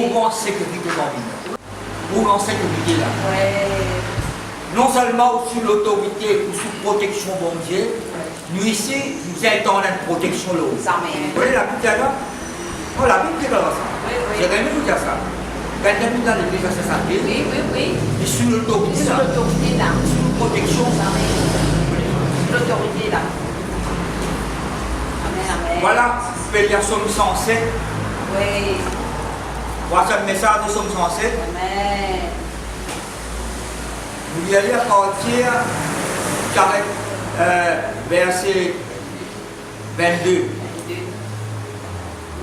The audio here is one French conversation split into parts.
pour en sécurité dans l'île. Pour en sécurité là. Oui. Non seulement sous l'autorité ou sous protection bon Dieu, nous ici, nous sommes dans une protection là. Ça m'est. Vous voyez la Bible là? Oh, la Bible dit comme ça. Oui, oui. J'ai jamais vu dire ça. Quand on est dans l'église, c'est ça. Oui, oui, oui. Et sous l'autorité Sur là. l'autorité là. Sous protection. Ça m'est. L'autorité là. Amen, amen. Voilà, je peux lire Somme 107. Oui. Voici un message de Somme 107. Amen. Vous y allez à partir verset 22. 22.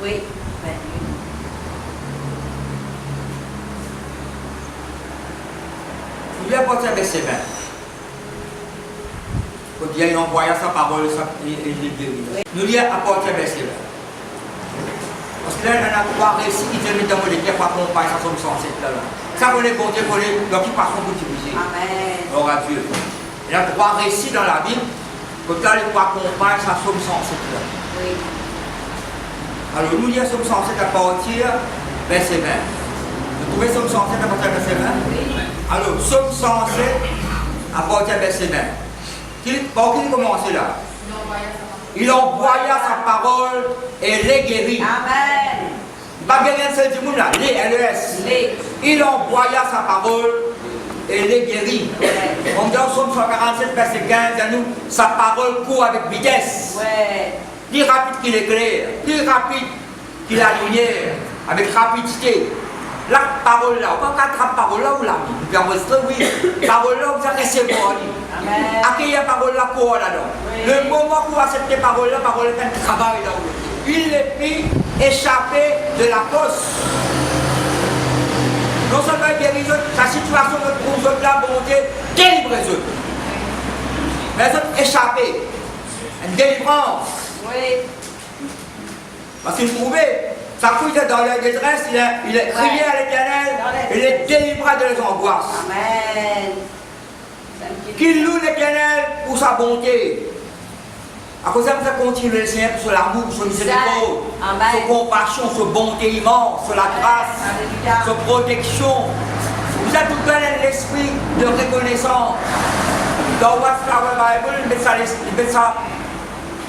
Oui, 22. Vous y allez à partir verset 20. Quand il envoya sa parole et les guérit. Nous y allons à partir verset 20. Parce que là, on a trois récits qui viennent dans les guerres par compagne, ça Somme 107 là. Ça, on est compté pour l'occupation pour utiliser. Amen. Gloire à Dieu. Il y a trois récits dans la Bible. Quand on les trois compagnes, ça Somme 107 là. Oui. Alors nous lisons Somme 107 à partir verset 20. Vous trouvez Somme 107 à partir verset 20? Oui. Alors Somme 107 à partir verset 20. Par qui il commence là? Il envoya sa parole et les guérit. Amen. Il va guérir un seul du monde là, les LES. Les. Il envoya sa parole et les guérit. Ouais. On dit en Somme 147 verset 15, à nous, sa parole court avec vitesse. Ouais. Plus rapide qu'il éclaire, plus rapide qu'il la lumière, avec rapidité. La parole là, on va pas la parole là ou là, vous pouvez enregistrer, oui. Parole là, vous allez recevoir. Amen. Accueillir la parole là pour là-dedans. Oui. Le moment où vous acceptez parole là est un travail là. Il est pris échappé de la poste. Non seulement il guérit sa situation de trouve la bonté, délivrer eux. Mais ils ont échappé. Une délivrance. Oui. Parce qu'il trouvait, sa couille était dans la détresse, il est crié à l'Éternel, il est délivré de les angoisses. Amen. Qu'il loue l'Éternel pour sa bonté. À cause de ça, continuer le Seigneur sur l'amour, sur miséricorde, sur compassion, sur bonté immense, sur la grâce, sur protection. Vous avez tout donné l'esprit de reconnaissance. Dans What's Flower Bible, il met ça.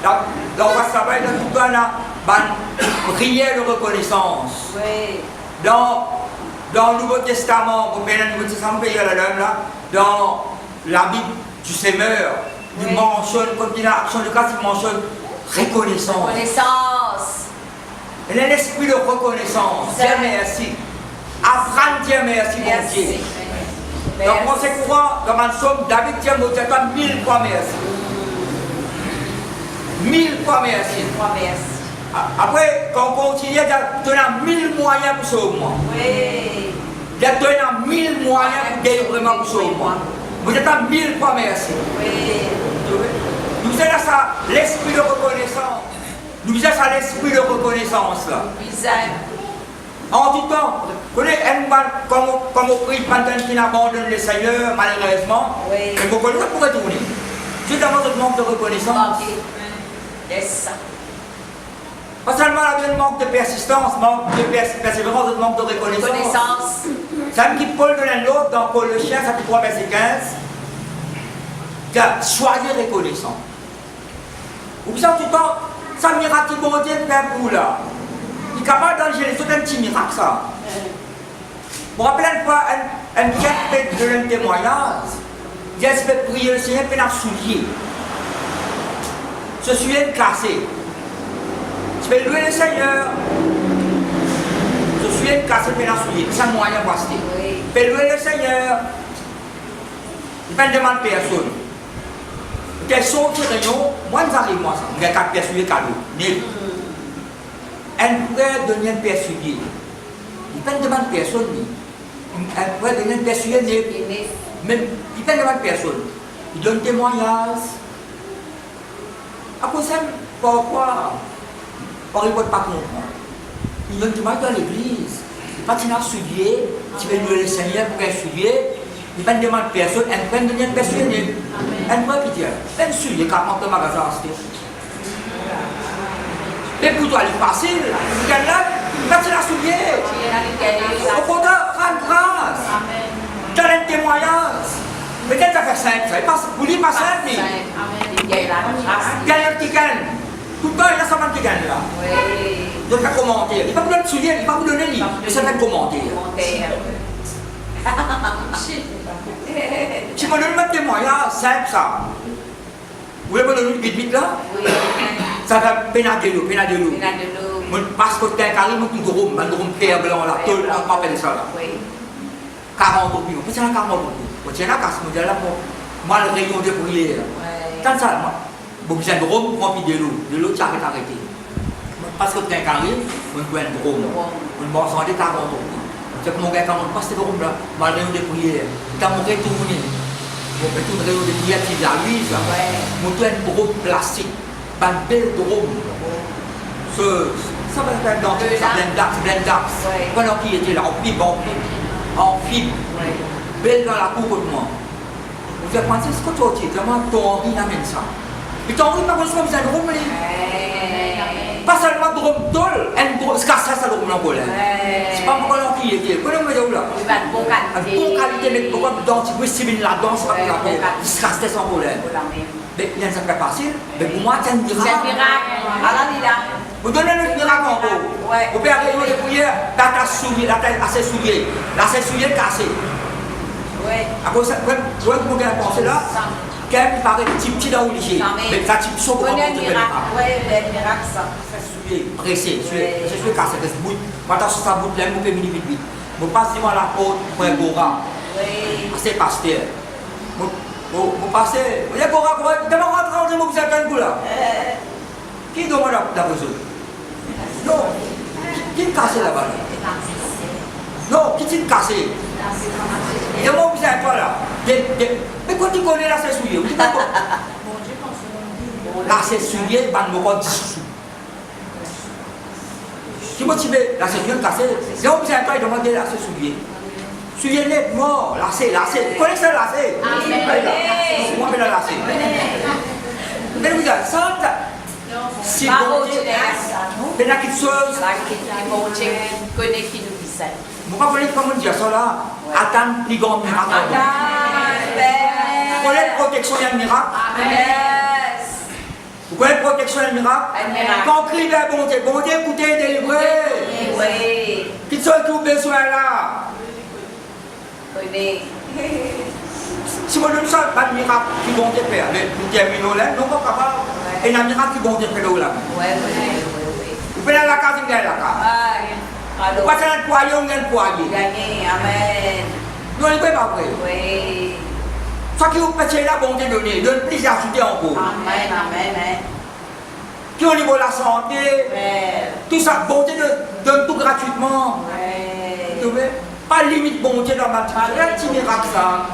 Dans What's Flower, il tout donné une prière de reconnaissance. Oui. Dans le Nouveau Testament, vous payez le Nouveau Testament, vous payez la lame là, dans la Bible du Semeur, il mentionne, comme il a action de grâce, il mentionne reconnaissance. Reconnaissance. Il y a l'esprit de reconnaissance. Dieu merci. Apprendre Dieu merci, mon Dieu. Donc, on sait courant, dans un somme, David Dieu mon Dieu, 1000 fois merci. 1000 fois merci. 1000 fois merci. Après, quand on continue, il y a 1000 moyens pour sauver moi. Oui. Il y a 1000 moyens pour gagner vraiment pour sauver moi. Vous êtes à 1000 fois merci. Oui. Nous avons ça, l'esprit de reconnaissance. Nous avons ça, l'esprit de reconnaissance là. En tout temps, vous connaissez, comme on prie pendant qu'il abandonne le Seigneur, malheureusement, oui. mais vous connaissez ça pour retourner. C'est d'abord notre manque de reconnaissance. Yes. Pas seulement le manque de persistance, manque de persévérance, le manque de reconnaissance. Ça me dit Paul de l'un de l'autre dans Paul le chien, chapitre 3, verset 15. Soyez reconnaissants. Vous savez tout le temps, ça miracle qui bon Dieu fait pour vous là. Il est capable d'enlever c'est un petit miracle ça. Vous vous rappelez une fois, un fait de l'un témoignage, il a fait prier le Seigneur, puis il a souillé. Ce souillé cassé. Je vais louer le Seigneur. Je suis cassé, puis il a souillé. C'est un moyen pour acheter. Je vais louer le Seigneur. Il ne va demander personne. Quels sont les réunions? Moi, nous arrivons, moi, ça. On a 4 personnes cadeaux. Un frère donne un persuadé. Il ne demande personne. Un frère donne un persuadé. Même, il ne demande personne. Il donne témoignage. À cause de ça, pourquoi? Parce qu'il ne peut pas comprendre. Il donne témoignage dans l'église. Quand il a souillé, tu veux louer le Seigneur pour un souillé. Il ne demande personne. Un frère donne un persuadé. Un frère qui dit, un souillé, car manque de magasin. Et pour toi, il est facile. Regarde là, Merci la soulier. Au contraire, rendre grâce. Donne un témoignage. Peut-être ça fait simple, ça. Vous dites pas simple. Gagne un petit gagne. Tout le temps, il y a ça qui gagne là. Donc, il va commenter. Il va vous donner le soulier, il va vous donner le livre. Mais ça va commenter. Tu me donnes un témoignage, simple ça. Vous voulez me donner une vite là? Ça va pénader l'eau. Parce que t'es carré, mon tout rhum, un rhum clair blanc là, tout le monde m'appelle ça là. 40 opinions. Pourquoi c'est la 40 opinions? Pourquoi c'est la casse mondiale là pour moi le rayon de prière. Tant ça, moi. Bon, j'ai un rhum rempli de l'eau qui arrête arrêté. Parce que t'es carré, on peut un rhum. On va s'en aller 40 opinions. C'est que mon gars, quand on passe ce rhum là, moi le rayon de prière, quand on retourne, on fait tout le rayon de prière qui est à lui, ça. Mon tout un gros plastique, un bel rhum. Ça va faire dans ça, blendax. Pendant qu'il était là, en fibre, belle dans la cour de moi. Vous avez pensé ce que tu as dit, vraiment, ton Henri n'amène ça. Mais ton Henri, pas besoin de faire un rhum. Pas seulement de rhum dol, ce qu'à ça, le rhum en colère. C'est pas pourquoi l'on qui était. Comment vous là? Une bonne qualité, mais pourquoi dans tu peux s'y la danse, c'est pas pour la colère. Il se casse sans colère. Mais il y a un peu facile, mais pour moi, c'est un miracle. C'est un miracle. Vous donnez le miracle en haut. Vous pouvez arriver les prières, la soulier, la tête assez souillée, la soulier cassée. À cause de ça, vous pouvez penser là, quand même, il paraît petit dans le lycée. Mais ça, tu sautes pour le miracle. Oui, le miracle, ça. C'est souillé, pressé, c'est souillé cassé, c'est bout. Maintenant, sur sa bout, là, vous pouvez venir vite. Vous passez moi la porte pour un Gora. C'est pasteur. Vous passez, vous êtes Gora, vous devez rentrer en train de vous faire un coup là. Qui demande la raison? Non. Qui cassé là-bas? Non, qui t'est cassé? Et moi, vous êtes toi là. Mais quand tu connais la c'est souillé, la c'est souillé, il va me 10 sous. Qui motive la c'est souillé cassé? Et moi, vous êtes toi, il demande la c'est souillé. Souillé net, mort, la c'est. Vous connaissez la c'est? Moi, je vais la lasser. Mais vous êtes ça. Si bon Dieu, il y a quelque chose. Vous comprenez comment dire ça là? Attendre les grands miracles. Vous connaissez la protection et le miracle? Vous connaissez la protection et le miracle? Quand on crie vers bon Dieu, écoutez, délivrez. Qui sont tous besoin là? Si vous donne ça, pas de miracle qui vont te faire. Nous terminons là, nous sommes capables. Et il y a un miracle qui vont te faire là. Vous pouvez aller à la case, vous allez à la case. Vous passez dans le poirier, on gagne le poirier. Amen. Nous, on ne peut pas vrai. Ce qui vous pétez là, bon Dieu donné, donne plus à ajouter encore. Amen. Qui au niveau de la santé, tout ça, bon Dieu donne tout gratuitement. Pas de limite, bon Dieu dans ma vie. C'est un petit miracle ça.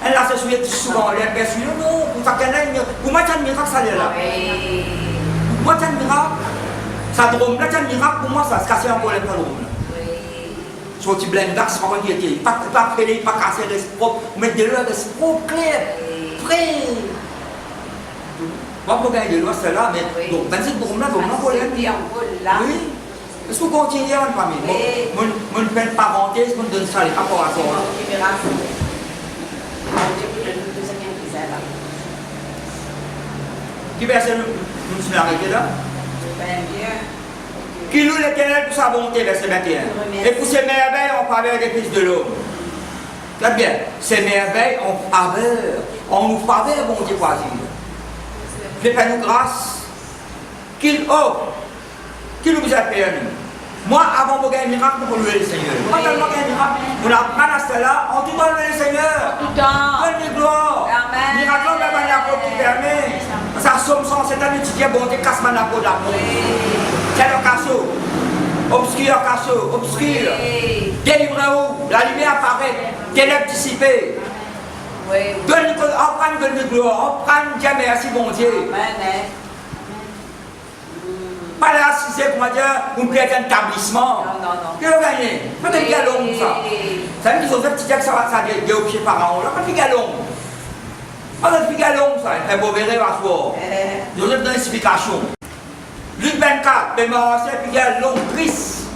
Elle a se souvient souvent, elle est bien non, pour moi, c'est un miracle, ça est là. Pour moi, c'est un miracle. Ça drôme, là, c'est un miracle, pour moi, ça se casse encore les drôme. Sur le petit blendax, c'est pas qu'on y était. Il ne pas péler, pas casser les propres, mettre de l'eau, des propres clairs, frais. Moi, pour gagner de l'eau, c'est là, mais donc, ben, c'est drôme là, donc, on peut oui. Est-ce que vous continuez en famille? Moi, je fais une parenthèse, je donne ça, les rapports à ça. Qui verset nous sommes arrêtés là? Qui loue l'Éternel pour sa bonté, verset 21. Et pour ses merveilles en faveur des fils de l'homme. Très bien, ces merveilles en nous faveur, bon Dieu, choisir. Fais nous grâce qu'il offre, qu'il nous a fait à nous. Moi, avant de gagner un miracle, pour louer le Seigneur. Pas tellement gagner un miracle. On apprend à cela, en tout temps louer le Seigneur. Tout le temps. Donne gloire. Amen. Miracle, on va aller à côté qui permet. Ça somme sans cette année, tu dis, bon, tu casses ma nappe d'amour. C'est le casseau. Obscur. Délivrez-vous. La lumière apparaît. Ténèbres dissipées. Donne gloire. On prend Dieu, merci, bon Dieu. Amen. Pas là, si c'est comment dire, on crée un établissement. Non. Que vous gagnez? Peut-être qu'il y a long ça. Ça veut dire qu'ils ont fait petit que ça va dire au pied par an. Là, pas qu'il y a long. Pas qu'il y a long ça. Un beau verre à soir. Ils ont une explication. Luc 24, mais c'est qu'il y a long triste.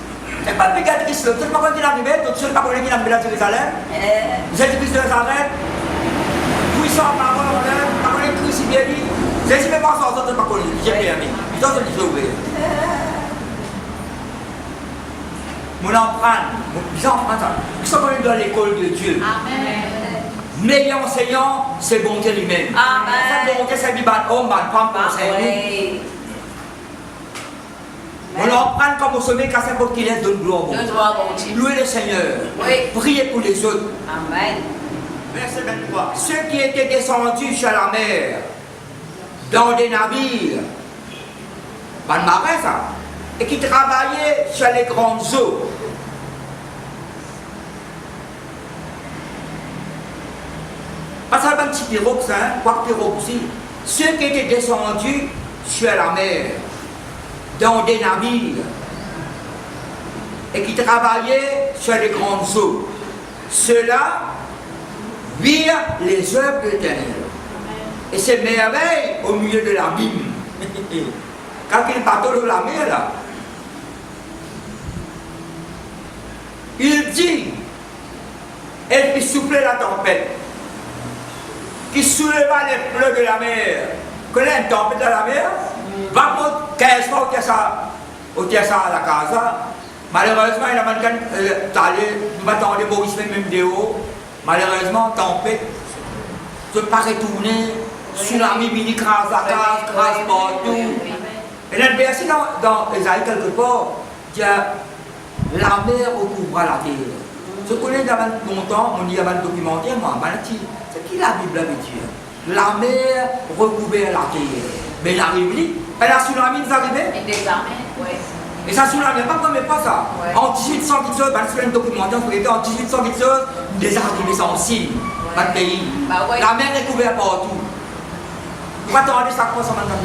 Et pas de gars de Christ, tu ne sais pas qui arrivé, tu ne sais pas qui arrivé à Jérusalem. Jésus-Christ de Nazareth, puissant par parole, par les crucifiés, Jésus ne pas sortir de ma colline, j'ai permis. Ils ont dit, je vais ouvrir. Mon empreinte, ils sont dans l'école de Dieu. Meilleur enseignant, c'est bon Dieu lui-même. Cette bonté, c'est lui, homme, femme, conseil. On l'emprunte comme au sommet, car c'est pour qu'il est de gloire. Louez le Seigneur. Priez pour les autres. Amen. Verset 23. Ceux qui étaient descendus sur la mer, dans des navires, pas de marin ça, et qui travaillaient sur les grandes eaux. Pas seulement un petit pirogue, ça, quoi pirogue aussi. Ceux qui étaient descendus sur la mer, dans des navires, et qui travaillaient sur les grandes eaux, ceux-là virent les œuvres de l'Éternel. Et ces merveilles au milieu de l'abîme. Quand il bateau de la mer, là, il dit, elle fit souffler la tempête, qui souleva les flots de la mer. Connais une tempête de la mer? Va pour 15 fois au Tessa à la casa. Malheureusement, il a m'attendait Maurice même vidéo. Malheureusement, tempête, je ne peux pas retourner. Tsunami, mini crase la case, crase partout. Et là, verset dans Esaïe quelque part, il y a la mer recouvra la terre. Je connais dans longtemps, on dit avant le documentaire, moi, c'est qui la Bible veut dire? La mer recouvert la terre. Mais la Bible, la tsunami nous arrivait. Et ça tsunami, pas comme pas ça. Ouais. En 1800 quelque c'est un documentaire, en 1800 quelque chose, des arrivées sans signe, dans le pays. La mer est couverte partout. Vous attendez ça quoi ça maintenant?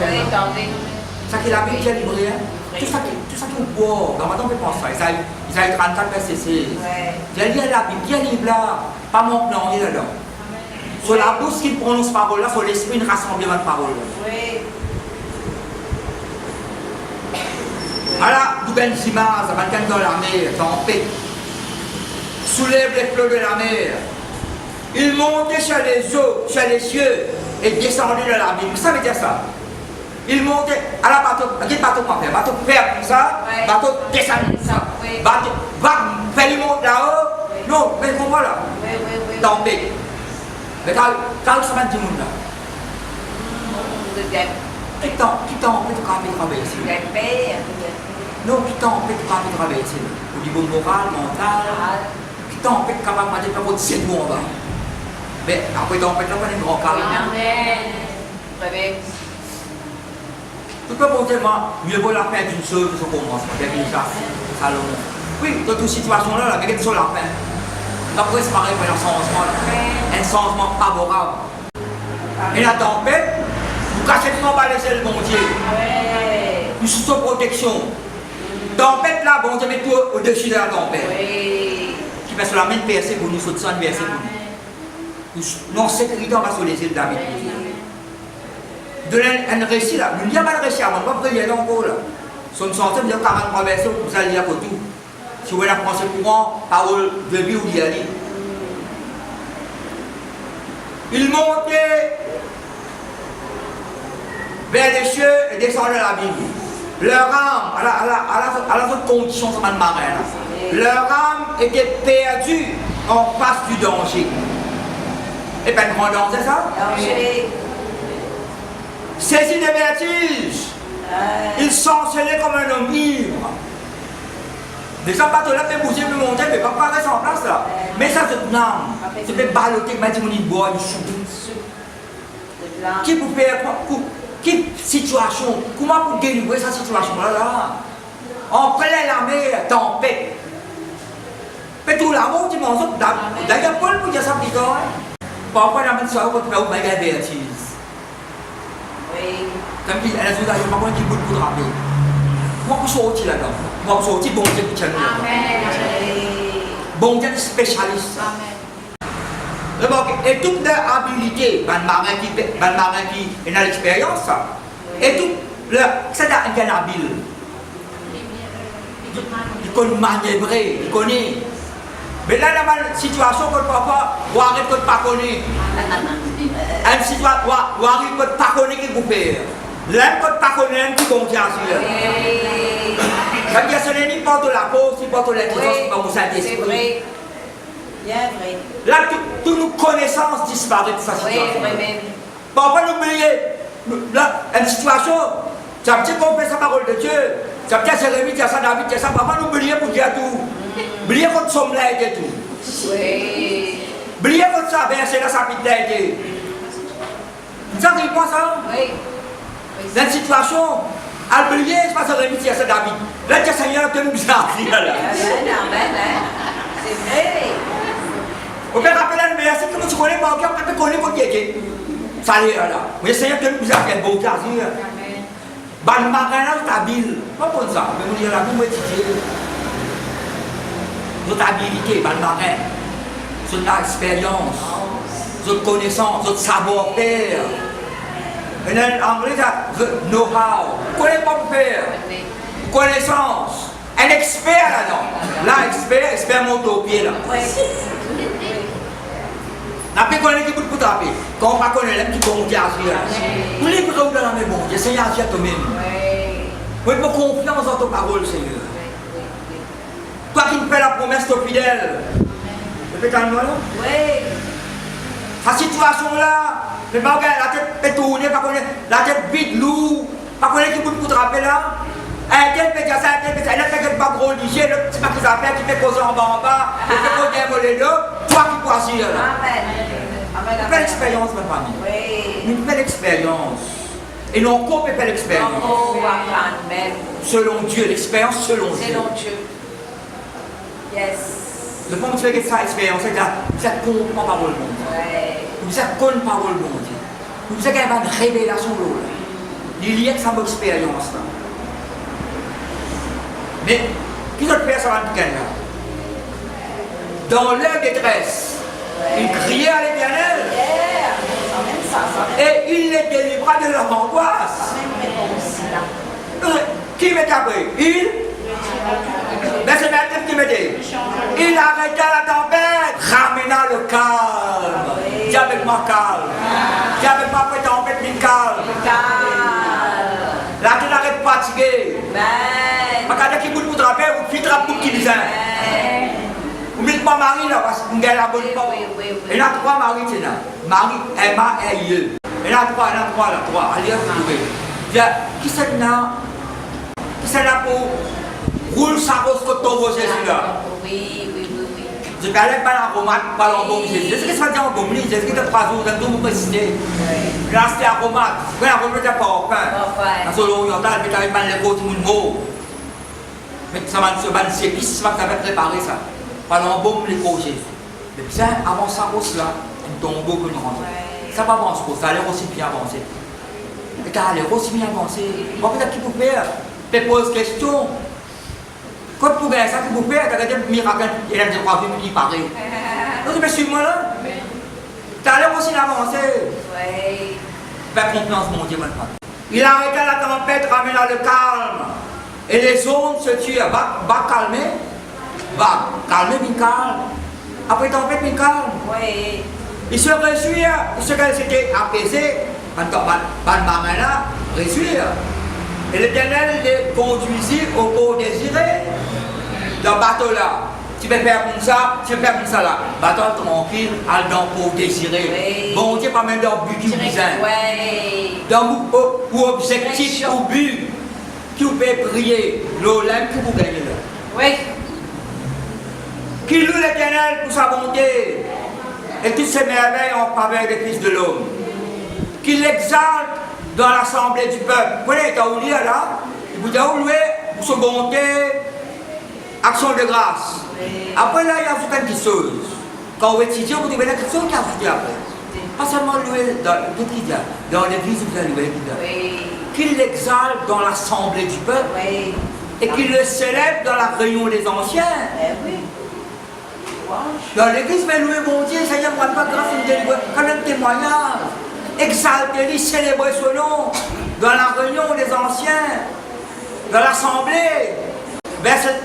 Ça qui est la Bible qui est livrée. Tout ça qui est beau, dans maintenant on peut penser ça. Ils ont 34 verset 16. Il y a la Bible, il y a le livre là, pas mon plan, il est là. Sur la bouche qui prononce parole là, sur l'esprit, une rassemblement de paroles. Alors, nous avons une image, dans la mer, tempête, soulève les flots de la mer. Il montait sur les eaux, sur les cieux, et descendait de l'abîme. Ça veut dire ça. Il montait à la bateau, quel bateau qu'on fait? Bateau faire comme ça, bateau descend comme ça. Bateau va faire le monde là-haut. Non, mais comprends là. Tempête. Mais quand ça va dire monde là. Qui tempête quand il traverse? Non, qui tempête quand il traverse? Au niveau moral, mental. Qui tempête capable de faire votre 7 mois là. Mais après tempête là, on a un grand calme. Amen. Tout le monde dit, mieux vaut la fin d'une chose que son commencement. Il y a une chasse, Salomon. Oui, dans toute situation là, il y a quelque chose à la fin. Après, c'est pareil pour un changement. Un changement favorable. Et la tempête, vous cachez tout en bas les ailes, bon Dieu. Nous sommes sous protection. Tempête là, bon Dieu, met tout au-dessus de la tempête. Qui va sur la même percée pour nous, sur une percée pour nous. Nous, en sécurité, on va sur les îles David. De un récit là, nous n'y a pas de récit avant, on va prier encore là. Si on sortait, il y a 43 versets, vous allez lire pour tout. Si vous voulez la français courant, parole de vie ou d'y aller. Il montait vers les cieux et descendait à l'abîme. Leur âme, à la autre condition, ça m'a marré là. Leur âme était perdue en face du danger. Et pas de grand danger, ça? Danger. Saisi des vertiges, il s'enchaînait comme un homme ivre. Les gens bateaux là, fait bouger, fait monter, mais pas rester en place là. Mais ça, c'est une âme. C'est fait balloter, mais tu me bois, du chou. Qui peut faire quoi? Quelle situation? Comment pour délivrer cette situation là? En plein la mer, tempête. Mais tout l'amour, tu m'en sors. D'ailleurs, Paul pour dire ça plus tard. Parfois, la même soirée, on peut faire des vertiges. Comme dit, elle a dit, il n'y a pas de qui peut rappeler. Moi, je suis sorti là-dedans. Moi, je suis sorti, bon Dieu, qui tient le bon Dieu, spécialiste. Et toute leur habilité, les marins qui ont l'expérience, et tout leur. C'est un habile. connaît manœuvrer, il connaît. Mais là, dans une situation que papa, ou arrête que pas connaît. Une situation où arrive que pas connaît qui vous fait. Là, que pas connaît qui compte à sûr. Ça veut dire que ce n'est ni porte la cause, ni porte l'intelligence, ni porte le Saint-Esprit. C'est vrai. Bien vrai. Là, toute nos connaissances disparaissent de sa situation. Oui, même. Parfois, n'oubliez, là, une situation, ça veut dire qu'on fait sa parole de Dieu. Ça veut dire que Jérémie, ça, David, ça, parfois, n'oubliez pour dire tout. Oubliez qu'on sommes là et tout. Oui. Oubliez qu'on ça verset là, ça vite là et tout. Vous avez pas ça? Oui. Dans une situation, à oublier, c'est pas Jérémie, c'est David. Là, le Seigneur te nous bizarre. Amen, amen. C'est vrai. On peut rappeler le verset que tu connais pas, on peut connaître votre Dieu. Ça y est là. Mais le Seigneur te nous bizarre, il y a un beau cas. Ban marin là, c'est habile. Pas pour ça, mais vous dire là, vous étudiez. Notre habilité, ban marin. Notre expérience. Notre connaissance, notre savoir-faire. Et en anglais, c'est know-how. Vous ne connaissez pas pour faire. Connaissance. Un expert là-dedans. Là, expert monte au pied là. La paix connaît qui peut taper. Quand on ne connaît pas, qui compte à Dieu. Vous les pouvez dans la même monde. Le Seigneur a dit à toi-même. Vous avez confiance dans ta parole, Seigneur. Toi qui me fais la promesse, tu es fidèle. Répète à nous là. Oui. Cette situation-là, le bagage, la tête peut tourner, la tête vide, lourd, pas connaître qui peut te rappeler là. Un tel peut dire ça, un tel peut dire ça, il ne fait pas gros ligier, le petit qui s'appelle, qui fait causer en bas, qui fait causer un volet là, toi qui peux agir là. Amen. Une belle expérience, ma famille. Oui. Une belle expérience. Et non encore une belle expérience. Oh, amen. Selon Dieu, l'expérience selon Dieu. Selon Dieu. Yes. Le moment où tu fais cette expérience, c'est que vous êtes contre la parole de Dieu. Oui. Vous êtes contre la parole de Dieu. Vous êtes une révélation de l'eau. Il y a que ça expérience là. Mais, qui doit faire ça dans le Canada? Dans leur détresse, ils criaient à l'Éternel. Et il les délivra de leur angoisse. Qui m'est appris? Il? Mais c'est maintenant qui m'a dit. Il arrêta la tempête, ramena le calme. Dis avec moi calme. Dis avec moi après tempête, mais calme. Là, tu n'arrêtes pas de fatiguer. Quand tu as un rappel, ou tu as un qui disait. Vous mettez pas Marie là, parce que vous avez la bonne porte. Il y a trois Marie, c'est là. Marie, Emma et Yeux. Il y en a trois là, trois. Allez, vous trouvez. Qui c'est là? Qui c'est là pour rouler sa rose que ton Jésus là? Oui. Je ne parlais pas l'aromate, pas l'embaume Jésus. Qu'est-ce que ça veut dire embaume? Jésus qui t'a 3 jours, dans vous préciser. Là, c'était aromate. Oui, l'aromate, c'est pas au pain. Parce que l'on y entend, mais tu as mal les côtes, tout le monde. Mais ça va se battre, c'est qui ça va préparer ça? Pas l'embaume, les côtes Jésus. Mais puis ça, avant sa rose là, un tombeau que nous rentrons. Ça va avancer, ça a l'air aussi bien avancé. Et ça a l'air aussi bien avancé. Bon, peut-être qu'il peut faire. Tu poses question. Quand tu regardes ça, tu peux faire, tu as regardé le miracle, et là, tu as vu qui paraît. Donc, tu suis moi là. Tu as l'air aussi d'avancer. Oui. Fais confiance, mon Dieu, maintenant. Il arrêta la tempête, ramena le calme. Et les ondes se tuèrent. Va calmer. Va calmer, bien calme. Après tempête, bien calme. Oui. Ils se réjouirent. Ce qu'elles s'étaient apaisés. Maintenant, marin là, réjouir. Et l'Éternel les conduisit au port désiré. Dans le bateau là, tu peux faire comme ça, tu peux faire comme ça là. Bateau tranquille, à dans le port désiré. Oui. Bon Dieu, pas même dans le but qui vous aime. Oui. Dans pour objectif, pour but, qui vous peut prier, l'olème que vous gagnez là. Oui. Qui loue l'Éternel pour sa bonté et toutes ses merveilles en faveur des fils de l'homme. Qui l'exalte dans l'assemblée du peuple. Vous voyez, quand vous lire là, vous avez loué pour sa bonté, action de grâce. Après là, il y a toute une petite chose. Quand vous étudiez, vous devez quelque chose qui a ajouté après. Pas seulement louer dans l'église, vous allez louer. Qu'il l'exalte dans l'assemblée du peuple. Oui. Et qu'il le célèbre dans la réunion des anciens. Oui. Dans l'église, mais louer mon Dieu, Seigneur, moi pas grâce, il me délivre. Comme un témoignage. Exalter-lui, célébrer son nom. Dans la réunion des anciens. Dans l'assemblée. Verset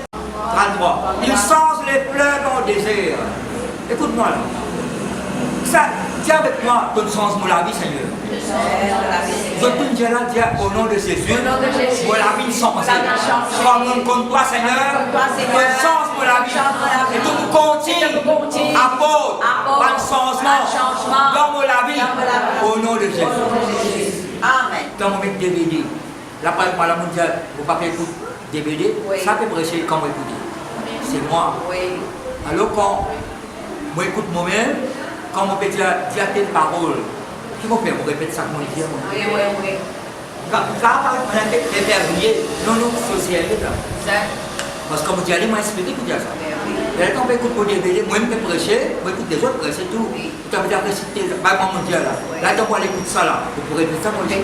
33. Il sens les fleuves en désert. Écoute-moi là. Ça, dis avec moi ton sens de la vie, Seigneur. Je peux dire là, dire au nom de Jésus, pour la vie sans penser. Comme nous compte toi, Seigneur, ton sens pour la vie. Et tout nous continue, apporte, un changement dans la vie, au nom de Jésus. Amen. Quand on met DVD, la parole mondiale, vous ne pouvez pas écouter DVD, ça peut prêcher quand vous écoutez. C'est moi. Alors quand moi écoute moi-même, quand on peut dire telle parole, qui vont faire pour répéter ça comme je dis? Oui. Quand on a été verrouillé, non, social là. Parce que comme tu as dit, moi expliqué pour dire ça. Et quand on écoute pour DVD, moi je peux prêcher, moi écoute des autres prêcher tout. Tu as déjà récité, pas mondial là. Là, tu vas écouter ça là. Vous pourrez écouter ça, moi je dis.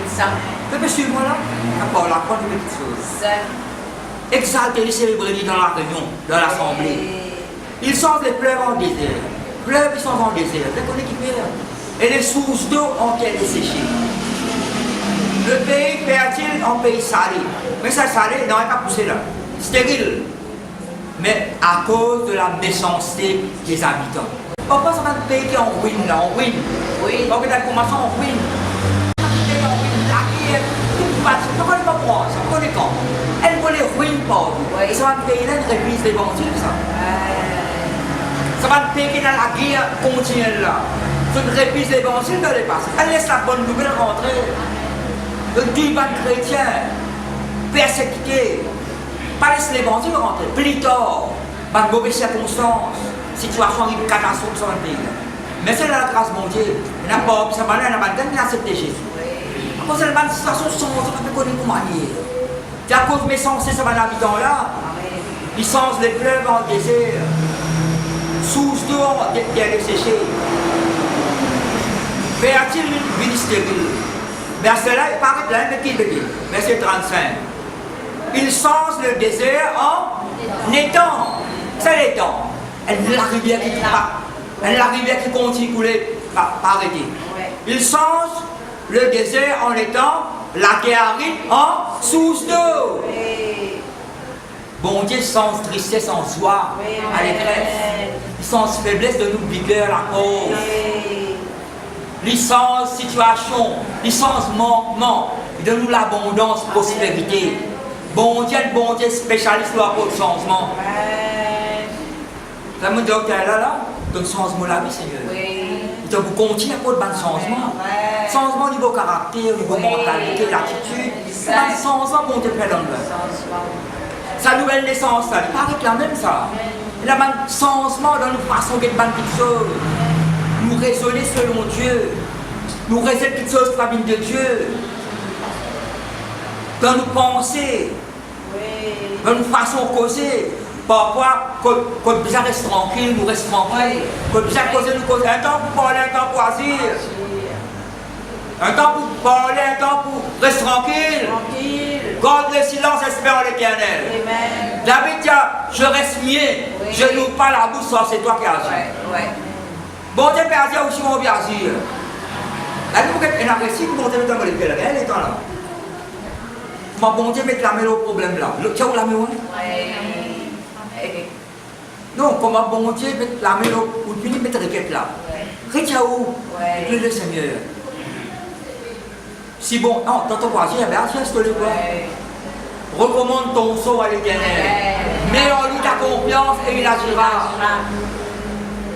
Mais suivez-moi là. D'abord, la première petite chose. Exalter les célébrés dans la réunion, dans l'assemblée. Ils sont les fleuves en désert. Fleuves, ils sont en désert. Vous connaissez qui fait là? Et les sources d'eau ont été desséchées. Le pays fertile en pays salé. Mais ça salé, non, il n'a pas poussé là. Stérile. Mais à cause de la méchanceté des habitants. On pense à un pays qui est en ruine là, en ruine. Oui. Donc il a commencé en ruine. La guerre, tout parti. On ne connaît pas France, on connaît quand. Elle voulait ruine partout. Et ça va un pays là, une réplique des bandits, ça. Ça va un pays qui est dans la guerre continuelle là. C'est une réplique des bandits de les passer. Elle laisse la bonne nouvelle rentrer. Le Dieu chrétien, persécuté. Pas laisser les bandits rentrer. Plus tard, par de mauvaises circonstances, situation arrive catastrophe sur le pays. Mais c'est la grâce de mon Dieu. Il n'y a pas ça va là, il a accepté Jésus. À cause de la situation change, on peut connaître comment manier. C'est à cause de mes sens, ça va l'habitant là. Ils sens les fleuves en désert. Sous d'eau qui est desséché. Fertile, ville stérile. Verset là, il paraît là, mais qui le dit? Verset 35. Il sens le désert en étang. C'est l'étang. La rivière qui part. La rivière qui continue de couler, pas arrêter. Il sens le désert en étang, la terre aride en source d'eau. Bon Dieu sens tristesse en soi, à l'étresse. Il sens faiblesse de nous vigueur la cause. Licence, situation, licence, manquement, de nous l'abondance, prospérité. Bon Dieu spécialiste pour le changement. Ça me dit que là, ton changement de la vie, Seigneur. Il te vous continue à faire de changement. Changement au niveau caractère, au niveau mentalité, l'attitude. C'est un changement bon Dieu fait dans le sa nouvelle naissance, ça, il paraît la même ça. Il y a un changement dans nos façons de faire des choses. Nous raisonner selon Dieu. Nous raisonner toutes choses pour la vie de Dieu. Dans nos pensées. Dans nos façons de causer. Parfois, quand nous restons tranquilles, nous restons tranquilles. Quand nous causer, nous causons. Un temps pour parler, un temps pour agir. Un temps pour parler, un temps pour rester tranquille. Garde le silence, espère en l'Éternel. David dit, je reste mieux. Je n'ouvre pas la bouche, c'est toi qui agis. Bon Dieu peut agir aussi, on va agir. Là, vous êtes un agressif, bon Dieu met dans le pied là. Elle est là. Bon Dieu met la main au problème là. Tu as où la main? Non, comment bon Dieu met la main au punit, met la requête là. Regarde où? Le Seigneur. Si bon, non, dans ton voisin, il y a un geste de quoi. Recommande ton sceau à l'Éternel. Mets en lui ta confiance et il agira.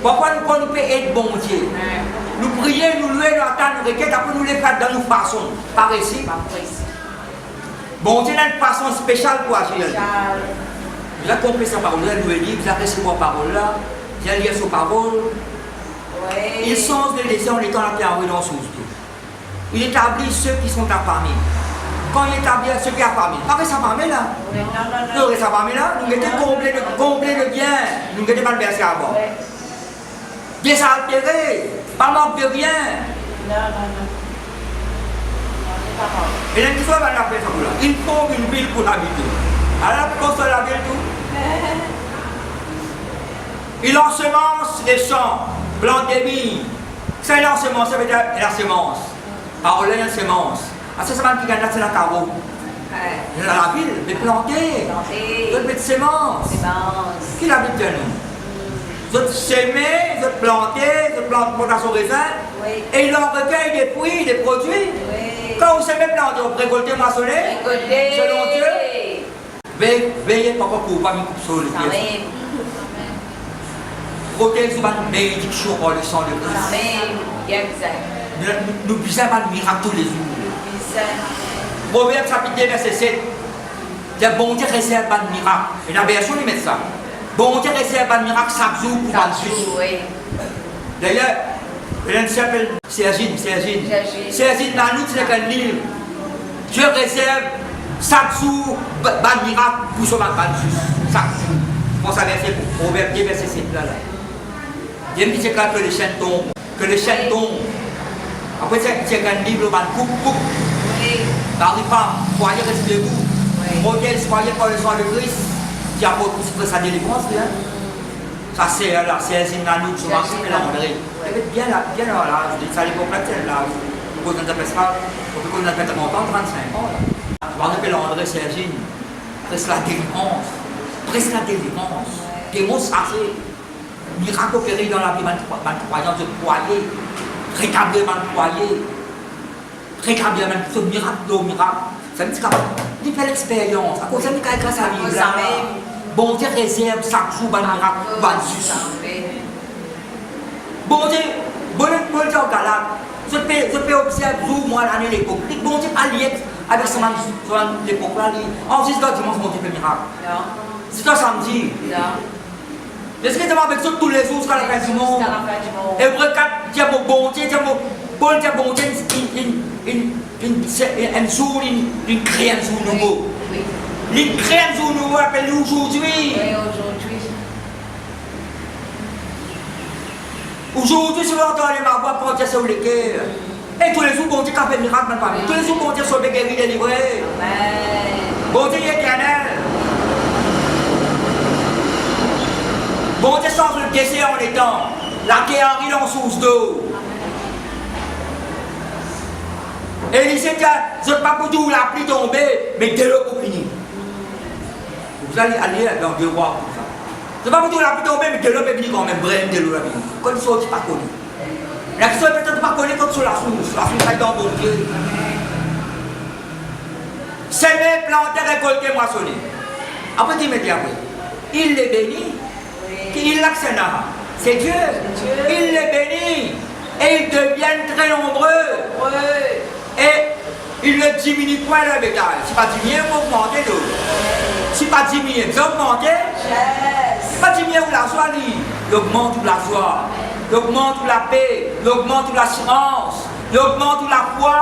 Pourquoi nous pouvons être bon Dieu? Nous prions, nous louons, nous attendons, nous requêtes, après nous les faisons dans nos façons. Par ici. Bon Dieu a une façon spéciale pour agir. Vous avez compris sa parole, vous avez lu, vous avez reçu vos paroles là, vous avez lu ses paroles. Il sens de laisser en étant la terre en renonce sous tout. Il établit ceux qui sont affamés. Quand il établit ceux qui sont affamés, après sa famille là, nous sa famille là, nous étions comblés de bien, nous n'étions pas versés à bord. Désaltérés, pas manque de rien. Et l'histoire va la faire ça là. Il faut une ville pour l'habiter. Alors, construire la ville tout. Il ensemence les champs, plante des vignes. C'est l'ensemence, ça veut dire la semence. Parole, la semence. Ah, ça va qui gagne là, c'est la carreau. Dans la ville, mais planter. Vous mettre semences. Qui l'habite de nous? Vous s'aimer, vous plantez, vous plantez pour son raisin. Oui. Et il en recueille des fruits, des produits. Oui. Quand vous s'aimez planter, vous récoltez, moissonner. Selon Dieu. Veillez pas pour pas me couper sur le pied. Protège une bénédiction par le sang de Christ. Amen. Exact. Nous puissions pas de miracle tous les jours. Proverbe chapitre 2, verset 7. Le bon Dieu réserve pas de miracle. Et la version, il met ça. Bon Dieu réserve pas de miracle chaque jour pour pas de D'ailleurs, elle s'appelle Sergine. Sergine, dans nous, c'est qu'un livre. Dieu réserve chaque jour un miracle pour son miracle. Chaque jour. Pour ça, verset, Proverbe 2, verset 7. Là. Dieu me dit que le chêne tombe. Que le chêne tombe. Après, c'est qu'un livre, on coupe. N'arrive pas, croyez, restez debout. Modèle, croyez par le sang de Christ, qui apporte sa délivrance. Ça, c'est là, c'est un autre souvent, c'est l'André. Bien là, ça n'est pas peut-être là. On peut appelle longtemps, 35 ans. On appelle André Sergine. Presque la délivrance. Démonstration. Miracle opéré dans la vie de croyance de croyer. Rétablir de croyer. Rétablir ce miracle de miracle. Ça veut dire qu'il fait l'expérience. À cause de ça, grâce à lui. Bon Dieu réserve chaque jour un miracle. Bon Dieu, bon Dieu en Galate. Je peux observer jour, moi, l'année, l'époque. Bon Dieu pas lié avec son l'époque là. En 6 heures dimanche, bon Dieu fait miracle. C'est un samedi. Est-ce que tu vas avec ça tous les jours jusqu'à la fin du monde? Et vous regardez, tu as bon Dieu, bon Dieu, un jour, il crée un jour nouveau. Il crée un jour nouveau, appelé aujourd'hui. Oui, aujourd'hui. Aujourd'hui, si vous entendez ma voix, pour Dieu sur le cœur. Et tous les jours, bon Dieu, qui a fait un miracle dans la famille. Tous les jours, bon Dieu, sauvé, guéri, délivré. Bon Dieu, il est éternel. Bon Dieu, sans le désert en étant. La terre arrive en source d'eau. Élisée dit, je ne sais pas pour tout la pluie tomber, mais de l'eau pour finir. Vous allez aller dans deux rois pour ça. Je ne sais pas pour tout la pluie tomber, mais de l'eau pour finir quand même, brème de l'eau la finir. Quand ils sont pas connus. La question est peut-être pas connue comme sur la source est dans bon Dieu. S'aimer, planter, récolter, moissonner. Après, tu me dis après, il les bénit, il l'actionne. C'est Dieu. Il les bénit et ils deviennent très nombreux. Et il ne diminue point le bétail. Si pas diminuer, vous augmentez l'eau. Si pas diminuer, vous augmentez. Si pas diminuer, vous la joie, il augmente la joie. Il augmente la paix. Il augmente l'assurance. Il augmente la foi.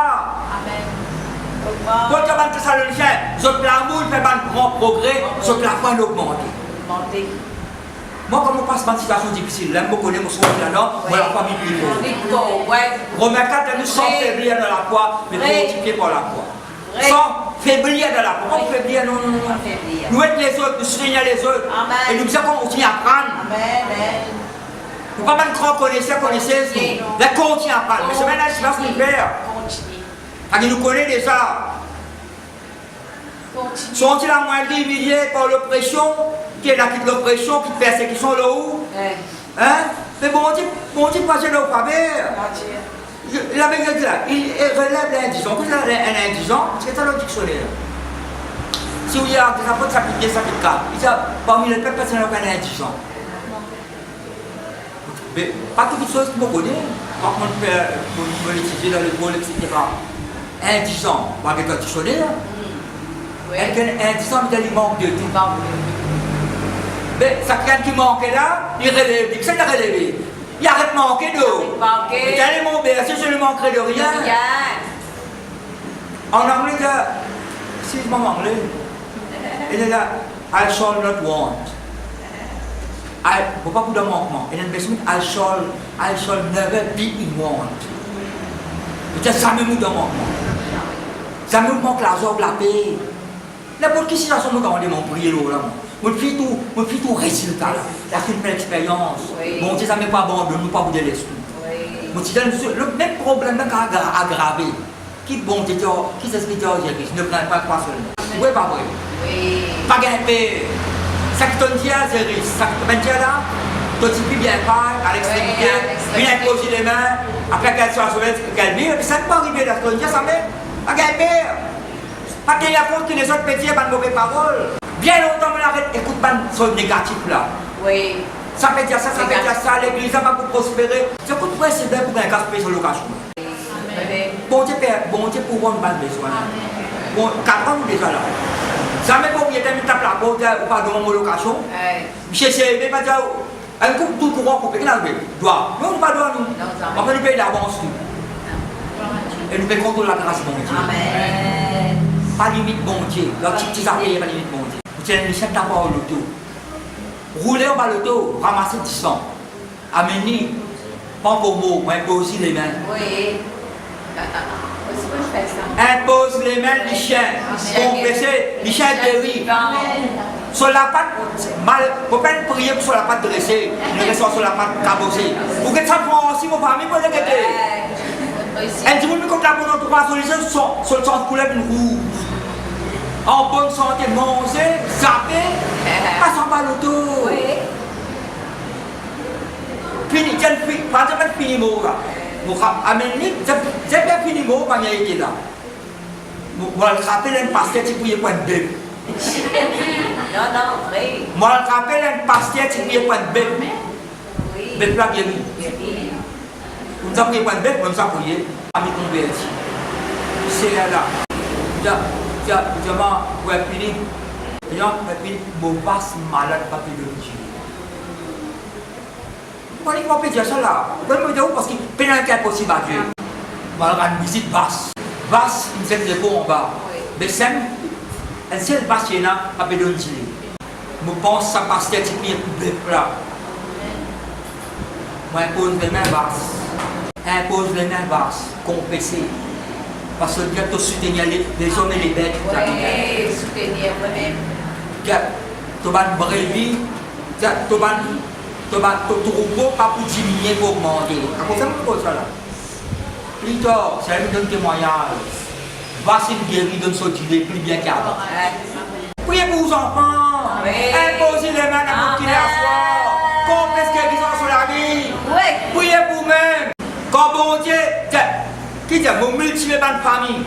Quand tu vas Thessaloniciens, l'amour fait un grand progrès, la foi l'augmente. Moi, quand on passe par une situation difficile, là, je connais mon soin là-dedans, moi, la famille vivre. Romains 4, nous sans faiblir dans la foi, mais fortifiés par la foi. Sans faiblir dans la foi. Pas faiblir, non. Nous être les autres, nous soutenir les autres. Et nous disons qu'on continue à apprendre. Nous ne pouvons pas grand connaisseurs, connaisseuses, nous. Là, continue à apprendre. Mais c'est maintenant, je pense nous faire. Parce qu'il nous connaît déjà. Sont-ils à moins humiliés par l'oppression, qui est la l'oppression, qui fait persécution là-haut? Hein? Mais bon Dieu, passez là au faveur. La même chose là, il relève l'indigent. Qu'est-ce que c'est un indigent? C'est dans le dictionnaire. Si vous regardez des apôtres, chapitre 2, chapitre 4, il dit parmi les peuples, personne n'a un indigent. Mais pas toutes les choses que vous connaissez. Par contre, on peut l'étudier dans le rôle, etc. Indigent, avec un dictionnaire. Indigent, il manque de tout. Mais ça quelqu'un qui manquait là, il relève. C'est de relever. Il arrête de manquer d'eau. Il allait mon bercer, je ne manquerai de rien. En anglais, si je m'en anglais, il est là, I shall not want. Il ne faut pas beaucoup de manquement. Et l'investissement, I shall never be in want. Peut-être jamais nous de manquement. Jamais nous manque l'argent ou la paix. N'importe quelle situation, nous avons mon prier là. Je fais tout résultat là. La fait une expérience. Bon Dieu, ça ne m'a pas abandonné, nous pas vous délaisser. Le même problème qu'a aggravé. Qui bon Dieu, qui s'explique Jésus, ne prend pas quoi seulement. Oui, pas vrai. Oui. Pas gagné. Ça qui t'en dit, c'est risque. Ça qui t'en dit là, toi tu peux bien faire à l'extrémité, puis imposer les mains, après qu'elle soit sauvée, qu'elle vire, et ça ne peut pas arriver là, t'en dit, ça même, pas gagné. Pas qu'il y a compte que les autres métiers, pas de mauvaises paroles. Bien longtemps, on arrête, écoute pas son négatif là. Oui. Ça peut dire ça, ça peut dire ça, l'église, ça va pour prospérer. C'est quoi, c'est bien pour un cas spécial location. Bon Dieu, pour voir une bonne besoin. Bon, 4 ans, nous déjà là. Ça même pas oublié de mettre la porte ou pas de mon location. Monsieur, c'est pas dire, un coup tout courant coupé, qu'est-ce qu'il doit. Mais on ne pas doit nous. On peut nous payer d'avance. Et nous payons contre la grâce, bon Dieu. Amen. Pas limite, bon Dieu. Leur petit arrière, pas limite, bon Dieu. Vous tenez Michel d'abord au loto. Roulez au bas l'auto, ramassez 10 cents. Amenez, pas pour mot, imposez les mains. Oui. Comment je fais ça? Impose les mains du chien. Compresser, les chiens guéris. Sur la patte, mal, faut pas prier sur la patte dressée, ne reste sur la patte cabossée. Pour que ça prend aussi mon famille pour le guetter. Et du coup, comme la bonne entourage, sur le sang de couleur d'une rouge. En bonne santé, manger, zapper, pas s'en bas l'auto. Oui. Fini, pas de fini mot là. Amenez, c'est bien fini mot, pas y été là. Moi, je rappelle un pasteur qui pouvait point de bébé. Non, oui. Moi, je rappelle un pasteur qui pouvait point de bébé. Oui. Bébé là, bien mis. Vous avez point de bébé, vous avez prié. Ami converti. C'est là. Justement, vous avez fini. Mon passe malade, pas de Dieu. Pourquoi il faut dire ça là? Pourquoi me dire parce qu'il y a un cas possible à Dieu. Voilà une visite basse. Basse, une scène de peau en bas. Mais c'est un seul basse qui est là, pas de Dieu. Je pense que ça passe à typique de plat. Moi, impose les mains basses. Impose les mains basses, compensé. Parce que Dieu te soutenir les hommes et les bêtes. Oui, soutenir moi-même. Tu vas te brévi, tu vas te trouver pas pour diminuer, pour augmenter. À cause de ça là. Plus tard, ça lui donne témoignage. Voici une guérie de sauter plus bien qu'avant. Priez pour vos enfants. Imposez les mains à votre qui est à soi. Comprenez ce qu'ils ont sur la vie. Priez pour vous-même. Quand bon Dieu, qui dit, vous multipliez votre famille,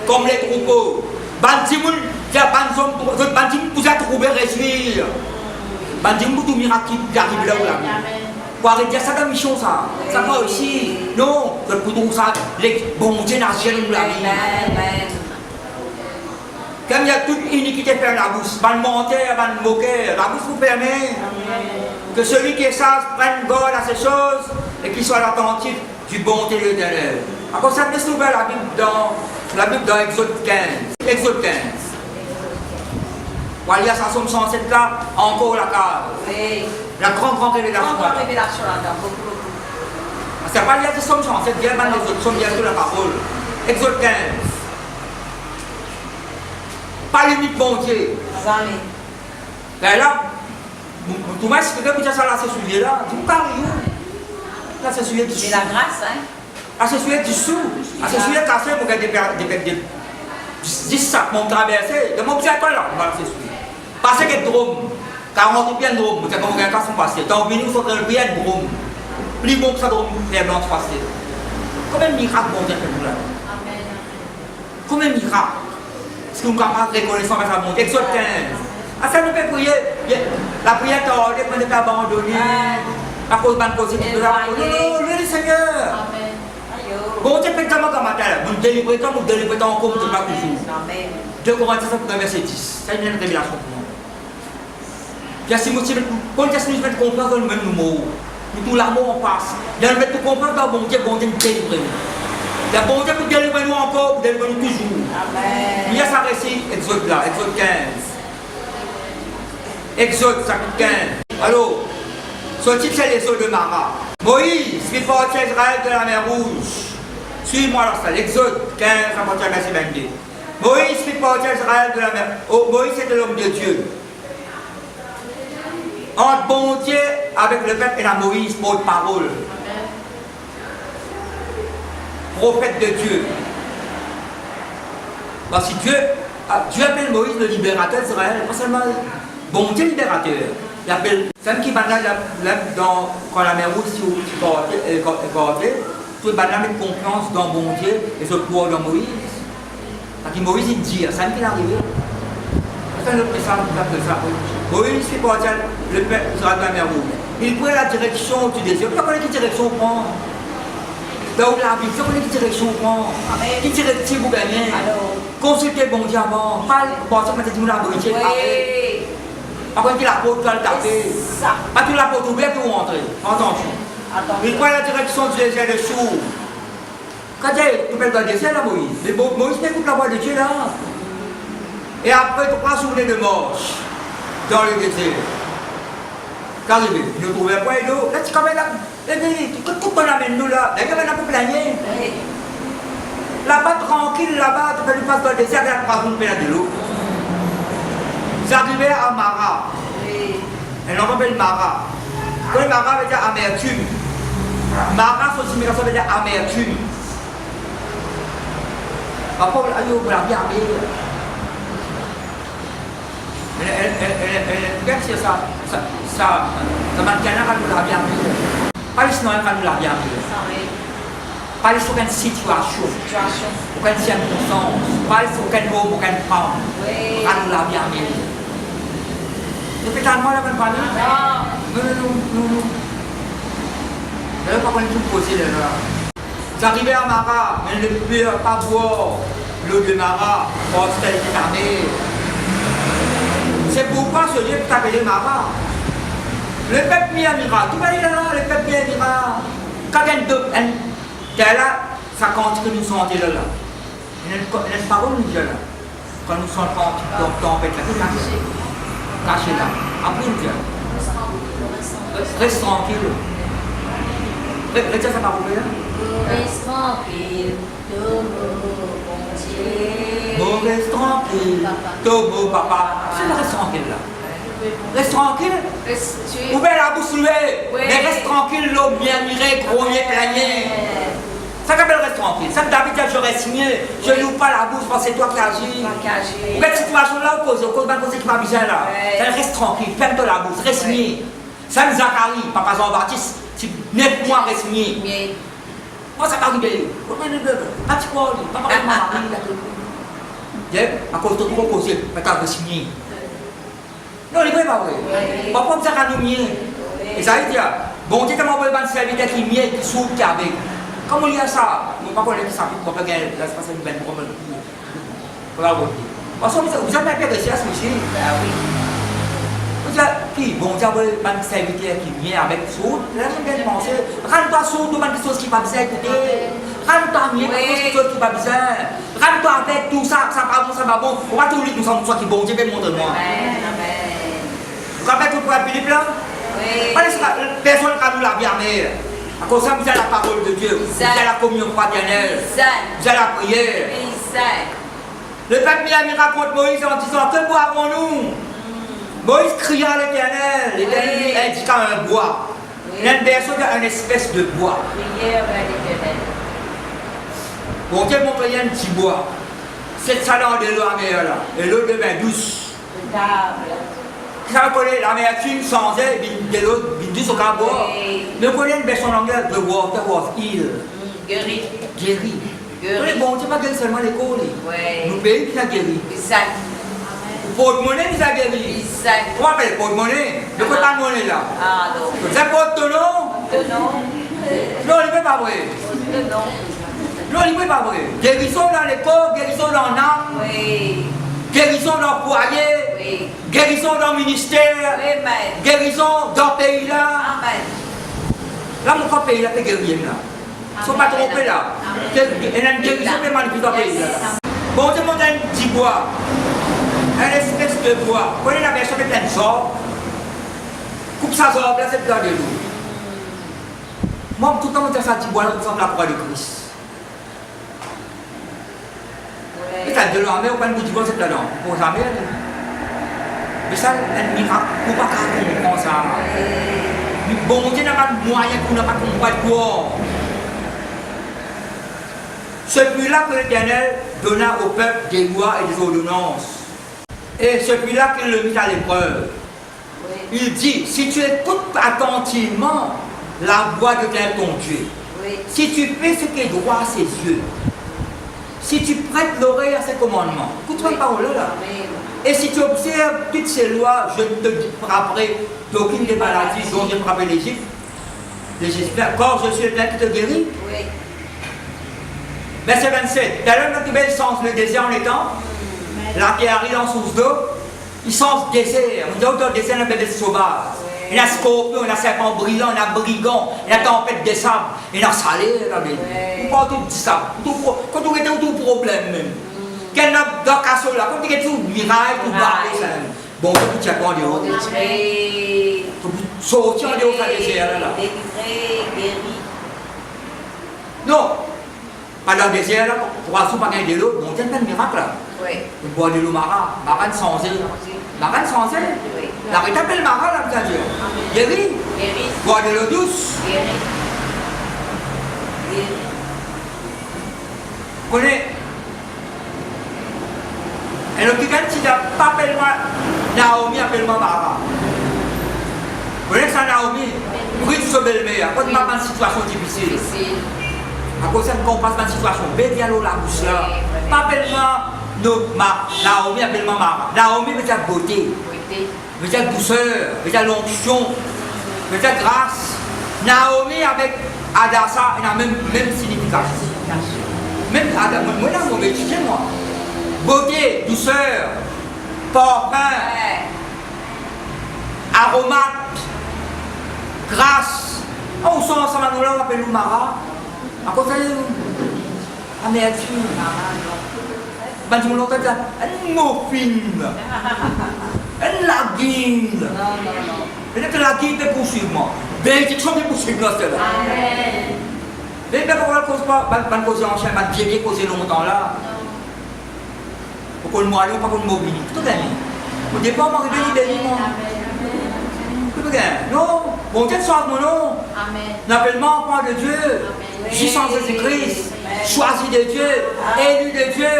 comme les troupeaux. Bandimoun, vous êtes trouvé réjouir. Bandimoun, tout miracle qui arrive là où la vie. Pour arrêter ça, c'est une mission ça. Ça va aussi. Non, pour tout ça, les bons Dieu nationaux de la vie. Comme il y a toute iniquité faire la bouche, van mentir, van moquer, la bouche vous permet que celui qui est sage prenne garde à ces choses et qu'il soit attentif du bonté de l'Éternel. Alors ça peut se trouver la Bible dans Exode 15. Exode 15. Voilà, il y a sa somme 107 là, encore la case. Oui. La grande révélation. Grande révélation là-dedans, beaucoup. C'est pas il y a des sommes 107, il y a des autres sommes, il y a sur la parole. Exode 15. Pas limite bon Dieu. Amen. Ben là, tout le monde, si quelqu'un peut dire ça là, c'est sujet là, tu me parles, là, c'est sujet du sous. C'est la grâce, hein? Ah, c'est sujet du sous. Ah, c'est sujet cassé pour gagner des 10 sacs, mon traversé, de mon petit école là, voilà, c'est sujet. Parce que drôme, 40 bien drôme, c'est comme un cas sont passés. Tant que nous, faut que le bien drôme. Plus bon que ça drôme, très blanc passé. Combien de miracles bon Dieu fait pour là? Combien de miracles? Est-ce que nous sommes capables de reconnaître avec la bonté? Exode 15. Ah, ça nous fait prier. La prière tordée, qu'on n'est pas abandonné. À cause de la position de la bonté. Non, le Seigneur. Bon Dieu fait tellement comme matin. Vous nous délivrez tant, vous nous délivrez tant encore, vous ne pas toujours. 2 Corinthiens, verset 10. Ça, c'est une révélation pour nous. Puis, si nous nous comprendre le même numéro, nous tout l'amour en passe. Il y a tout comprendre dans bon Dieu nous délivrer. Il y a bon Dieu pour délivrer nous encore, pour délivrer nous toujours. Il y a ça récit, Exode là, Exode 15. Exode chapitre 15. Alors, ce titre c'est les eaux de Mara. Moïse, fit partir Israël de la mer Rouge. Suis-moi là, ça, Exode 15, à partir du verset 22. Moïse fit partir Israël de la mer. Oh, Moïse était l'homme de Dieu. Entre bon Dieu avec le peuple et la Moïse, porte-parole. Prophète de Dieu. Parce que Dieu, Dieu appelle Moïse le libérateur d'Israël, pas seulement bon Dieu libérateur. Il appelle, c'est qui maintenant, quand la mer rouge est gardée, tout le monde met confiance dans bon Dieu et se croit dans Moïse. Parce que Moïse il dit, c'est qui est arrivé. C'est un autre message de ça. Moïse fait partir le peuple Israël de la mer rouge. Il prend la direction du désert. Vous connaissez quelle direction on prend? Dans la vie, vous connaissez quelle direction on prend? Quelle direction vous gagnez? Consultez bon Dieu avant. Pas penser que vous l'avez brûlé. Par contre, il a porte, tu vas le taper. Pas tout la porte ouverte pour rentrer. Attention. Il prend la direction du désert de Chou. Quand tu peux le désert là, Moïse. Mais Moïse n'écoute la voix de Dieu là. Et après, tu prends journée de marche dans le désert. Qu'arrivé, il ne trouvait pas d'eau. Là, tu quand même là. Tout qu'on amène nous là. Là, il y a un peu plaigné. Là-bas, tranquille, là-bas, tu peux lui passer dans le désert, il y a pas de l'eau. Ils arrivaient à Mara. Et l'on appelle Mara. Quand Mara veut dire amertume. Mara, son signification veut dire amertume. Après, vous l'avez bien elle ça mantiene quand nous l'avons bien. Pas les sinon quand nous l'avons bien. Pas les sur une situation. Aucune circonstance. Pas les sur aucun mot, aucun temps. Quand nous l'avons bien. Depuis tant de temps, la bonne famille? Non. Je ne vais pas qu'on tout poser là. Vous arrivez à Mara, mais ne pouvez pas boire l'eau de Mara, parce qu'elle est fermée. C'est pourquoi ce Dieu est appelé Mara. Le peuple Miyamira, tout va dire là, le peuple Miyamira. Quand il y a là, ça compte que nous sommes là. Il y a une parole nous dit là. Quand nous sommes en tempête là, tout caché là. Après nous dit. Reste tranquille. Reste sa parole là. Reste tranquille, Reste tranquille, Tomo, papa. C'est le reste tranquille là. Reste tranquille. Ouvert la bouche levée. Mais reste tranquille, l'eau bien mirée, grogné, plaigné. Ça s'appelle reste tranquille. Ça que David dit, j'aurais signé. Je n'ouvre pas la bouche parce que c'est toi qui agis. Ou cette situation là, on va poser qui m'a bizarre là. Ça reste tranquille, ferme-toi la bouche, reste signé. Ça me Zacharie, papa Jean-Baptiste, tu n'es point reste signé. Moi ça m'arrive. Pas de quoi, pas de mari. À cause de trop posé, mais t'as signé. Non, il n'est pas vrai. Pourquoi vous avez nous mieux? Et ça veut dire, bon Dieu, comment vous avez un serviteur qui mieux, qui souffre, qui avec. Comment il y a ça? Je ne sais pas comment ça peut pas gagner la space de ben problème. Voilà vous dire. Parce que vous avez un peu de recherche ici. Vous dites, qui? Bon Dieu, vous avez un serviteur qui vient avec souffle. Là, je viens de penser. Rends-toi souffle, demande quelque chose qui va bien écouter. Rends-toi mieux, quelque chose qui va bien. Rends-toi avec tout ça, ça va bon, ça va bon. On va tout lire, nous sommes qui bon Dieu, montre-moi. Vous vous rappelez tout pour Philippe là? Oui. Personne ne nous l'a bien mis. À cause de ça, vous avez la parole de Dieu. Vous avez la communion fraternelle. Vous avez la prière. Le peuple Miami raconte Moïse en disant, que boirons-nous? Moïse cria à l'Éternel. L'Éternel indiqua un bois. Il y a une personne qui a une espèce de bois. Bon Dieu montre un petit bois. Cette salade de l'eau amère là. Et l'eau devient douce. Ça veut dire l'amertume changeait de l'eau douce au carbone. Mais vous connaissez une version anglaise, the water was healed. Guéri. Bon Dieu, pas guéri seulement l'école. Nous pays qui a guéri. Porte-monnaie qui a guéri. On appelle porte-monnaie. De quoi ta monnaie là? C'est porte-nom? Non, il ne peut pas vrai. Non, il ne peut pas vrai. Guérison dans les corps, guérison dans l'âme. Guérison dans le foyer, guérison dans le ministère, guérison dans le pays là. Là, mon pays là, c'est guérir là. Il ne faut pas tromper là. Il y a une guérison qui est manifestée dans le pays là. Bon, je monte un petit bois, une espèce de bois. Vous voyez la version de plein de sorts. Coupe sa sorte, là, c'est dans de l'eau. Moi, tout le temps, je dis ça, petit bois là, ressemble à la croix de Christ. Et ça, de l'armée, on va nous dire que c'est là, pour jamais. Mais ça, un miracle, on ne peut pas comprendre ça. Bon Dieu n'a pas de moyen pour ne pas comprendre quoi. Ce puits-là que l'Éternel donna au peuple des lois et des ordonnances. Et celui-là qui le mit à l'épreuve. Il dit, si tu écoutes attentivement la voix de ton Dieu, si tu fais ce qui est droit à ses yeux, si tu prêtes l'oreille à ses commandements, écoute-moi parole-là. Et si tu observes toutes ces lois, je ne te frapperai d'aucune des maladies dont j'ai frappé l'Égypte. Les Égyptiens, car je suis le qui te guérit. Verset 27. D'ailleurs, notre belle sens le désert en étant, la terre arrive en source d'eau, il sens le désert. On dit dans le désert, on a des bêtes sauvages. Il y a scorpion, il y a serpent brillant, il y a brigand, il y a tempête de sable, il y a salé. On parle tout de ça. Quand on était tout problème même. Quel n'a pas cassé là, quand on était tout miracle, tout barré, ça. Bon, tu as quoi en dehors? Sortir en dehors du désert là. Non. Pas dans le désert là, pour assurer pas gagner de l'eau, on tient pas de miracle là. On boit de l'eau marin sans air. Marin sans air. La rétape le marin là, putain Dieu. Guéri. Boire de l'eau douce. Vous connaissez? Et le petit si tu n'as pas appelé moi, Naomi appelle-moi Mara. Vous connaissez ça Naomi? Oui, tu es belle-mère. Quand tu m'as une situation difficile. À cause de qu'on passe dans une situation, belle dialogue la bouche là. Pas appelle-moi Naomi, appelle-moi Mara. Naomi veut dire beauté, veut dire douceur, veut dire l'onction, veut dire grâce. Naomi avec Adassa, il a même signification. Même Adassa, moi là, on va étudier moi. Beauté, douceur, parfum, aromate, grâce. On sent ensemble, nous là, on appelle nous Mara. À cause de amertume. Ben, tu me l'entends dire, elle m'offine. Elle la guide. Peut-être la guide est poursuivre. Bénédiction de poursuivre là, c'est là. Mais pourquoi on ne cause pas, on ne cause en chien, on ne bien causer longtemps là. Pourquoi on ne moelle pas qu'on mobilise. Tout gagné. Au départ, on va béni, moi. Tout gagné. Non, bon Dieu soit mon nom. L'appellement en point de Dieu. Puissant de Jésus-Christ, choisi de Dieu, élu de Dieu,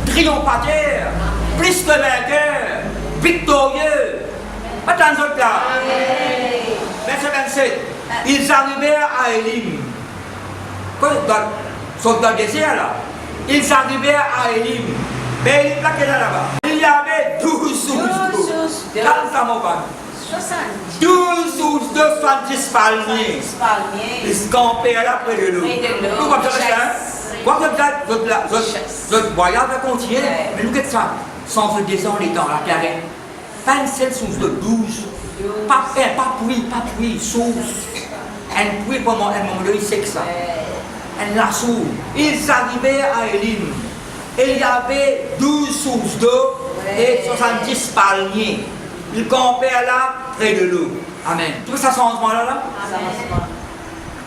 triomphateur, plus que vainqueur, victorieux. Attends autres là. Verset 27. Ils arrivèrent à Élim. Quand ils sont dans le désert là, ils arrivèrent à Élim. Mais Élim là qui est là-bas. Il y avait 12 sources d'eau. Quand ça m'a pas. 12 sources de 70 palmiers. Ils se campaient là près de l'eau. Nous, comme ça, votre voyage va continuer. Mais nous, qu'est-ce que ça? Sans se descendre les temps, la carrière. Pas une seule source de 12. Pas pluie, source. Un pluie pendant un moment donné, c'est que ça. Un lasso. Ils arrivaient à Élim. Et il y avait 12 sources d'eau et 70 palmiers. Ils campaient là près de l'eau. Amen. Tu vois ça changement là?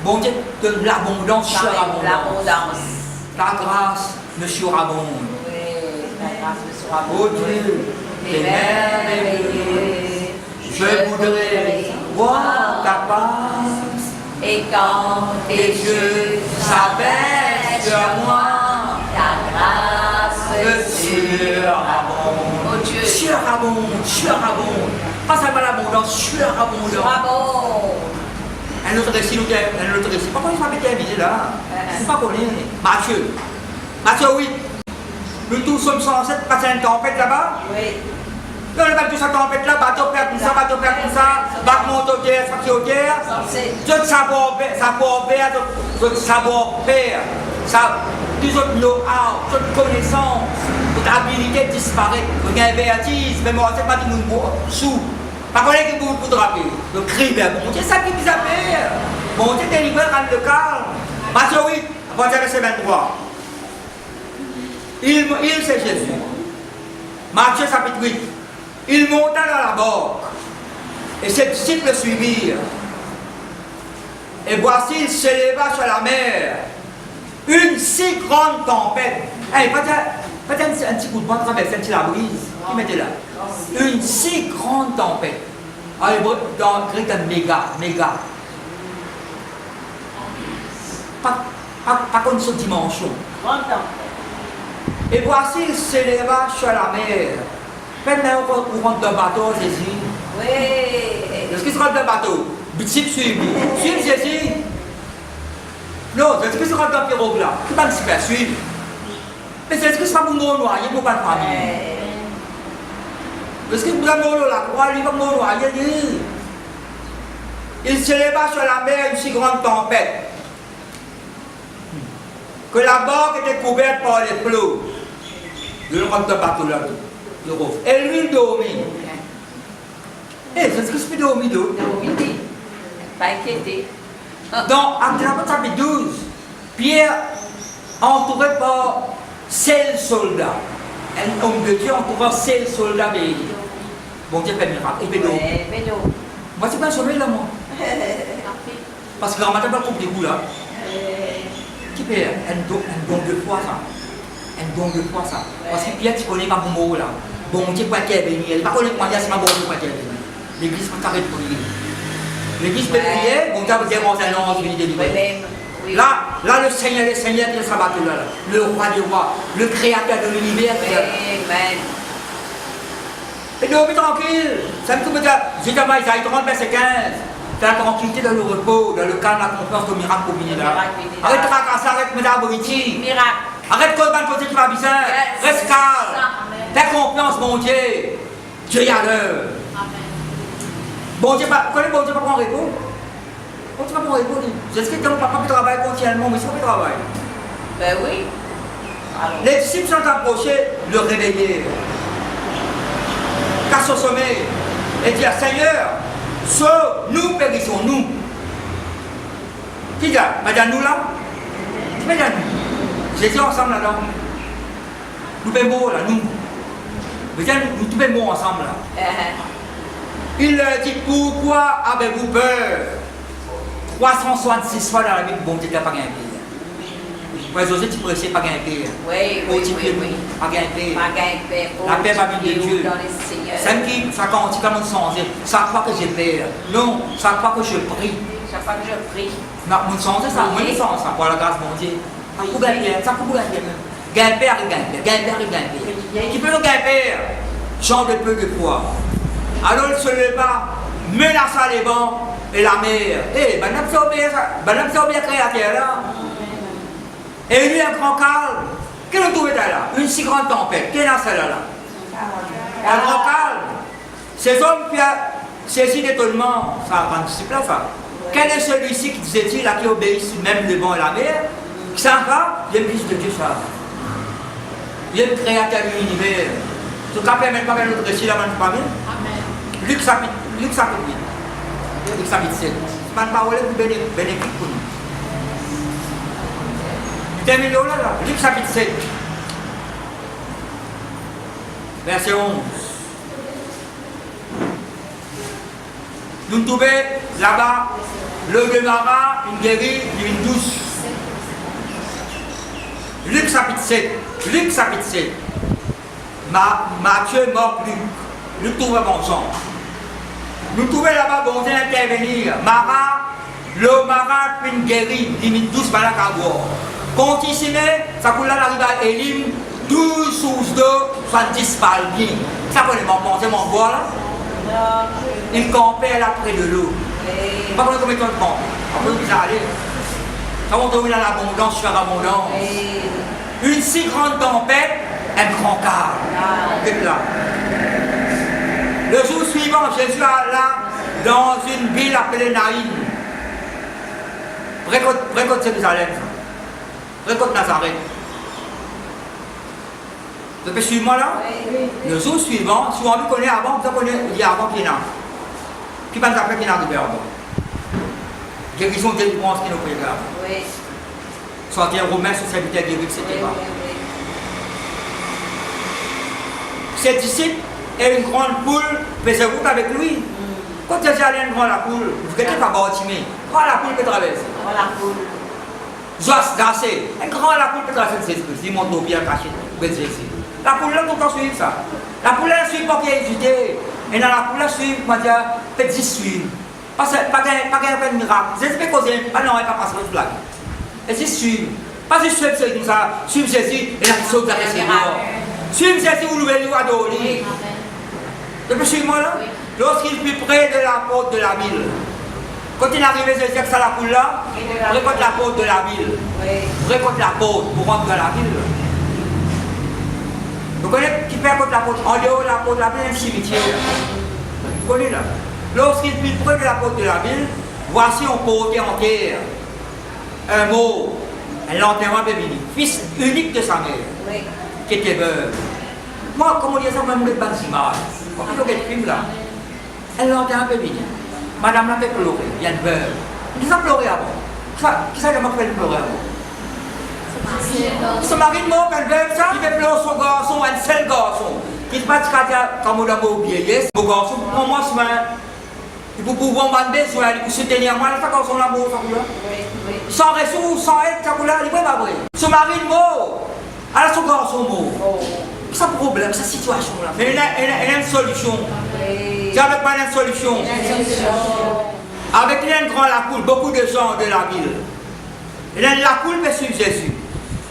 Bon Dieu donne l'abondance sur l'abondance. La grâce me surabonde. Oui, la grâce me surabonde. Oh Dieu, t'es merveilleux. Je voudrais voir ta face. Et quand tes yeux s'abaissent sur moi, ta grâce me surabonde. Oh Dieu. Surabonde. Pas seulement l'abondance, surabondance. Un autre récit, Pourquoi il s'appelle terminé là? Je ne sais pas qu'on est. Matthieu 8. Nous tous sommes 107, parce qu'il y a une tempête là-bas. Oui. Dans le bateau, cette tempête là, bateau perd comme ça, bateau monte au terre, sorti au terre. D'autres savoir faire, plus autres know-how, d'autres connaissances, d'autres habilités disparaissent. Vous avez un vertige, mais moi, c'est pas du monde sous. Par contre, il y a beaucoup de rappeler. Le cri vers bon Dieu, ça qui vous appelle. Bon Dieu, délivré, rend le calme. Matthieu 8, à partir de verset 23. Il c'est Jésus. Matthieu chapitre 8. Il monta dans la barque. Et ses disciples le suivirent. Et voici, il s'éleva sur la mer. Une si grande tempête. Hey, peut-être un petit coup de vent traverse la brise. Qui mettait là? Une si grande tempête. Ah, dans le grec, méga. Pas comme cette dimension. Et voici, il s'éleva sur la mer. Maintenant, on rentre dans le bateau, Jésus. Oui. Est-ce qu'il se rentre dans le bateau? Bitsip suivre. Suivre Jésus. Non, est-ce qu'il se rentre dans le pirogue là? Qui va se faire suivre? Mais est-ce que c'est pas pour nous noyer pour pas de famille? Est-ce que vous avez la croix, il va nous noyer? Il s'éleva sur la mer une si grande tempête que la barque était couverte par les flots. Il rentre dans le bateau là. Et lui dormit. Eh, c'est ce que je peux dormir d'eau. Dormir. Pas inquiété. Dans Acte chapitre 12, Pierre, entouré par 16 soldats, un homme de Dieu entouré par 16 soldats, bon Dieu fait miracle. Et puis moi, c'est pas sauvé là, moi. Parce que la matin, pas compris vous là. Qui fait un don de foi, ça. Un don de foi, ça. Parce que Pierre, tu connais pas mon mot là. Bon Dieu, pas qu'elle venir. Il va connaître moi, c'est ma bonne foi qu'elle venir. L'église peut s'arrêter pour prier. L'église peut prier, bon Dieu, vous dire, mon Seigneur, je vais délivrer. Là, le Seigneur, qui est sabaté là, le roi des rois, le créateur de l'univers. Amen. Et dormez tranquille. Ça me dit, j'ai dit à Isaïe 30, verset 15. Fais la tranquillité dans le repos, dans le calme, la confiance, le miracle combiné là. Arrête de tracasser, arrête de m'abriter. Arrête de me poser qui va bien. Reste calme. Fais confiance, mon Dieu. Dieu y a l'heure. Bon Dieu, vous connaissez bon Dieu pas prendre repos? Bon Dieu pas prendre repos. Est-ce que ton papa peut travailler continuellement, mais il faut qu'il travaille? Ben oui. Les disciples sont approchés, le réveiller. Casse au sommeil. Et dire, Seigneur, sauve-nous, périssons-nous. Qui dit? Madame nous là? Qui m'a dit nous? Jésus ensemble là-dedans. Nous sommes là, nous. Nous sommes ensemble là. Il leur dit, pourquoi avez-vous peur? 366 fois dans la Bible, bon Dieu n'a pas gagné. Pour les autres, tu prêches pas gagner. Oui. Pas gagner. La paix va venir de Dieu. C'est qui, ça continue comme changer. Ça croit que j'ai peur. Non, ça croit que je prie. Chaque fois que je prie. Non, mon changer ça, moi je sens ça, pour la grâce de mon Dieu. Ça peut gagner, ça peut gagner. Gagner. Qui peut nous gagner? Jean de peu de foi. Alors il se leva, menaça les vents et la mer. Eh, ben absorber créateur là. Et lui un grand calme. Qu'est-ce que vous trouvez là? Une si grande tempête. Qu'est-ce que c'est là? Un grand calme. Ces hommes qui ont saisi d'étonnement, ça participe là ça. Quel est celui-ci qui disait-il là qui obéit même le vent et la mer? Qui s'en va? Il est le fils de Dieu ça. Il est le créateur de l'univers. Ce cas permet pas de notre récit là dans famille. Luc chapitre 8. Luc chapitre 7. C'est une parole pour bénéfique pour nous. Terminons là. Luc chapitre 7. Verset 11. Nous trouvons là-bas le démarrage, une guérie, une douce. Luc chapitre 7. Luc chapitre 7. Matthieu, Marc, Luc. Nous trouvons bon sang. Nous trouvons là-bas, bon Dieu intervenir. Le Mara, une guérie, limite 12 balles à boire. Continuez, ça coule là, arrive à Elim, 12 sources d'eau, 70 balles bien. Ça peut les penser, mon bois là. Il campait là près de l'eau. Pas pour combien de temps de camp. Après, vous allez. Ça va trouver dans l'abondance, sur l'abondance. Une si grande tempête, un grand calme. Là. Le jour suivant, Jésus alla dans une ville appelée Naïm. Près de Jérusalem. Près de Nazareth. Vous pouvez suivre moi là? Le jour suivant, si on connaît avant, vous connaissez il y a avant qu'il y a. Qui va nous appeler qu'il y a de avant? Guérison, délivrance qui nous prégrave. Oui. Soit un Romain, son serviteur guéri, etc. Ses disciples et une grande poule faisaient route avec lui. Quand Jésus allait une grande la poule, vous ne pas Bartimée. Quand la poule peut traverser. Quand la poule. Joas dansé. Un grand la poule peut traverser le Jésus. Il monte au bien caché. La poule là, tout le temps suivre ça. La poule là suit pas qu'il ait étudié. Et dans la poule là suit, moi dire, peut-être 10 suivre. Parce que pas de miracle. J'espère que pas non, elle pas passer le flag. Et 10 suivre. Parce que suivre c'est comme ça, suivre Jésus et la chose de la Seigneur. Suivre Jésus, vous l'ouvrez le adorer. Depuis suivez-moi là, lorsqu'il fut près de la porte de la ville, quand il est arrivé, Jésus avec ça la poule là, récolte la porte de la ville. Récolte la porte pour rentrer dans la ville. Vous connaissez qui fait contre la porte? En dehors de la porte de la ville, il y a un cimetière. Vous connaissez là? Lorsqu'il fut près de la porte de la ville, voici on portait en terre un mot, un l'enterrement béni, fils unique de sa mère, qui était veuve. Moi, comment dire ça, moi, je me mets de bonnes images. Quand il y a quelques films là, elle l'enterrement béni. Madame l'a fait pleurer, il y a une veuve. Qui s'est pleuré avant? Qui s'est fait pleurer avant? Son mari de mort, elle veuve ça, il fait pleurer son garçon, un seul garçon. Qui se passe comme on a oublié, mon garçon, pour moi, c'est il faut pouvoir m'en besoin, il faut soutenir moi, ça quand son amour, ça coule. Sans ressources, sans aide, ça coule, il n'est pas vrai. Son mari est mort, alors son garçon mort. C'est un problème, cette situation-là. Mais il y a une solution. C'est avec moi une solution. Avec une grande la coule, beaucoup de gens de la ville. Il y a la coule, mais suivre Jésus.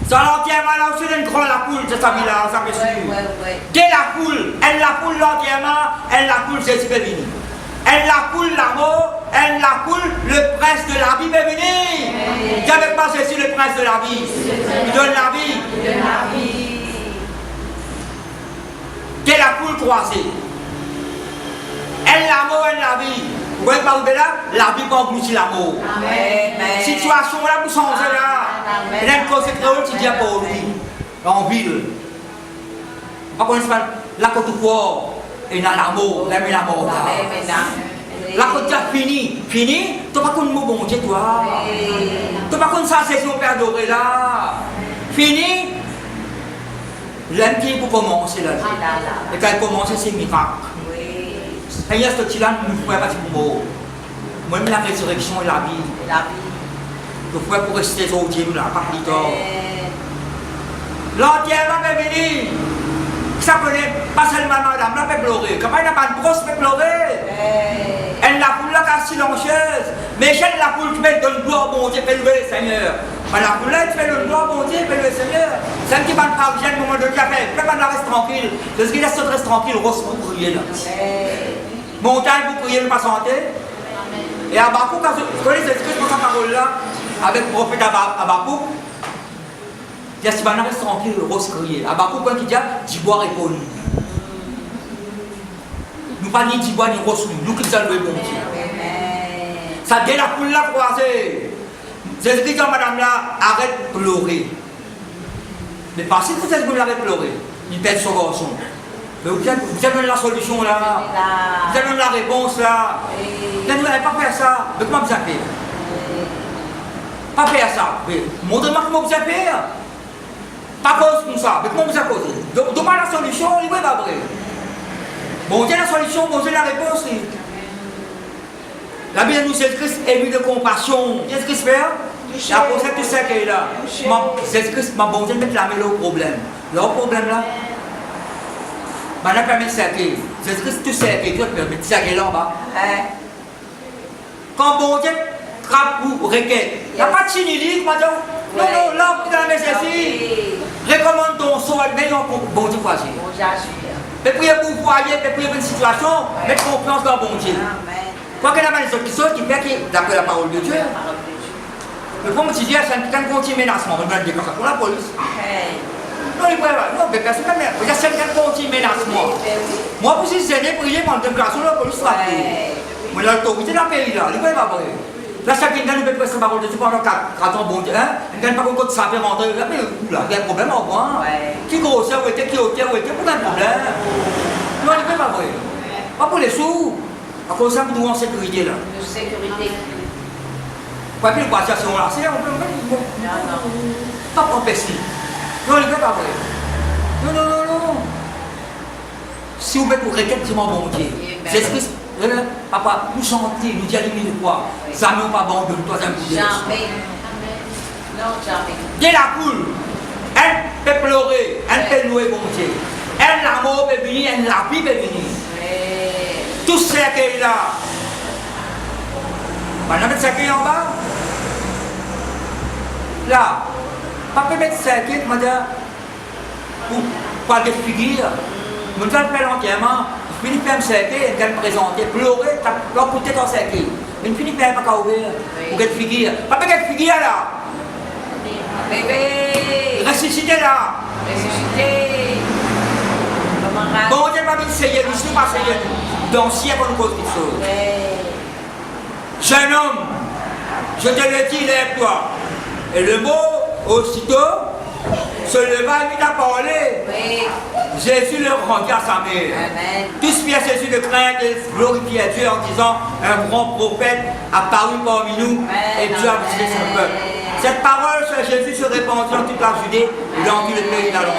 Dans l'entièrement, là aussi, il y a une grande la coule de sa ville-là, ça me suit. Quelle la coule? Elle la coule l'entièrement, elle la coule Jésus est venu. Elle la coule l'amour, elle la coule le prince de la vie est venu. Qu'avec moi Jésus le prince de la vie. Il donne la vie. Qu'elle la coule croisée. Elle l'amour, elle la vie. Vous voyez par où là? La vie va engloutir l'amour. Situation là pour changer là. Elle a une conséquence qui dit pour lui. En ville. Par contre, la côte fort. Et dans l'amour, l'aime l'amour là. La côte fini, tu n'as pas connu mon bon Dieu toi. Tu n'as pas connu ça, c'est son père adoré là. Fini. L'aime qui pour commencer là. Et quand elle commence, c'est miracle. Et il y a ce petit là, nous ne pouvons pas dire pour moi. Même la résurrection et la vie. Nous pouvons pour rester au Dieu là, pas plus tard. L'entièrement est venu. Ça connaît pas seulement madame, là peut pleurer. Quand elle n'a pas de brosse, peut pleurer. Elle la poule là, car silencieuse. Mais celle la poule qui fait donner gloire au bon Dieu, peut louer le Seigneur. Mais la poule là, tu fais le gloire au bon Dieu, peut louer le Seigneur. Celle qui va ne pas bien au moment de café, peut pas la reste tranquille. Parce qu'il laisse reste tranquille, rose pour prier là. Montagne pour prier, ne pas santé. Et Abakouk, vous connaissez ce que je prends parole là, avec le prophète Abakouk. Il y a si on reste tranquille, rose crier. Abakouk, quand il dit, Dibois répond. Nous pas ni Dibois ni rose, nous qui sommes le bon Dieu. Ça dit la poule là croisée. Jésus dit à madame là, arrête de pleurer. Mais parce que vous êtes venu arrêter de pleurer, il pète son garçon. Mais vous avez la solution là, vous avez la réponse là. Vous n'avez pas faire ça, mais comment vous avez fait? Pas faire ça, mais montrez-moi comment vous avez fait. Pas cause comme ça, mais comment vous avez causé? Donc pas la solution, il va pas vrai. Bon Dieu la solution, bon Dieu la réponse. La Bible nous dit Jésus-Christ est vu de compassion. Jésus-Christ fait, la pour ça tu sais qu'il est là. Jésus-Christ m'a bon Dieu mettre la mêlée au problème. Le problème là, maintenant permet de cerquer. Jésus-Christ tu sais qu'il permet de cerquer là en bas. Quand bon Dieu trappe ou requête, il n'y a pas de chinilique, madame. Non, non, là, dans la Jésus, recommande ton sort, mais non, pour bon Dieu choisir. Mais prier pour vous voyez, mais prier pour une situation, mettre confiance dans bon Dieu. Quoi qu'il y ait des autres choses qui fait que, d'après la parole de Dieu, mais pour me dire, c'est un continue menacement, on va dire comme ça, pour la police. Non, il ne peut pas, non, mais personne ne peut pas. C'est un continue menacement. Moi, pour si c'est prier pour une déclaration, la police va faire. Mais l'autorité dans le pays, là, il ne peut pas vrai. Là, chacun ne peut pas prendre parole de Dieu pendant 4 ans, bon Dieu. Il ne peut pas contre ça, faire rentrer. Là, mais là, il y a un problème au moins. Qui grossit, où était, qui ôtait, où était, pour un problème. Non, il ne peut pas vrai. Pas pour les sous. À cause de ça, nous en sécurité là. De sécurité. Pas plus de situation là. C'est là, on peut. Non. Pas pour empêcher. Non, il ne peut pas vrai. Non, non, non, non. Si vous faites pour requête, c'est mon bon Dieu. Jésus-Christ. Papa, nous chantons, nous disons de quoi? Ça ne pas bon de nous, troisième coup de Jamais. Non, jamais. Dès la coule, elle peut pleurer, elle peut louer bon Dieu. Elle, l'amour peut venir, elle, la vie peut venir. Tout ce qui est là. Maintenant, ce qui est en bas. Là, Papa met 5 ans, madame. Ou pas de figure. Je vais le faire entièrement. Je finis par me 5 ans, je vais me présenter, pleurer, là, peut-être en 5 ans. Mais je finis par pas ouvrir. Pour être figure. Papa, quelle figure là? Bébé. Ressuscité là. Ressuscité. Bon, Dieu m'a dit, c'est nous, c'est pas c'est nous. Dans le ciel, on nous cause quelque chose. Jeune homme, je te le dis, lève-toi. Et le mot, aussitôt, se leva et mit à parler. Oui. Jésus le rendit à sa mère. Amen. Tous firent Jésus de crainte et glorifièrent Dieu en disant, un grand prophète apparu parmi nous et Dieu a visité son peuple. Cette parole sur Jésus se répandit dans toute la Judée et dans tout le pays d'alentour.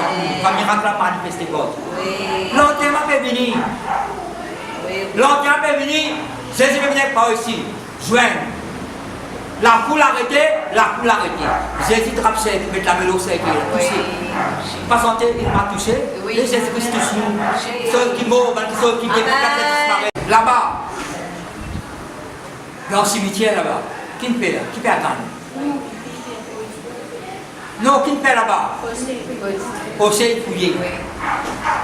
Comme miracle a manifesté God. Oui. L'enterrement peut venir. Oui. L'enterrement peut venir. Jésus peut venir par ici. Joindre. La foule arrêtée, Jésus trappe ses, met la mélodie, il a touché. Pas santé, il m'a touché. Oui. Et Jésus-Christ touche nous. Ceux qui mourent, ceux qui disparaissent. Là-bas, dans le cimetière là-bas, qui me fait là? Qui peut attendre? Non, qui me fait là-bas? Aussi fouillé.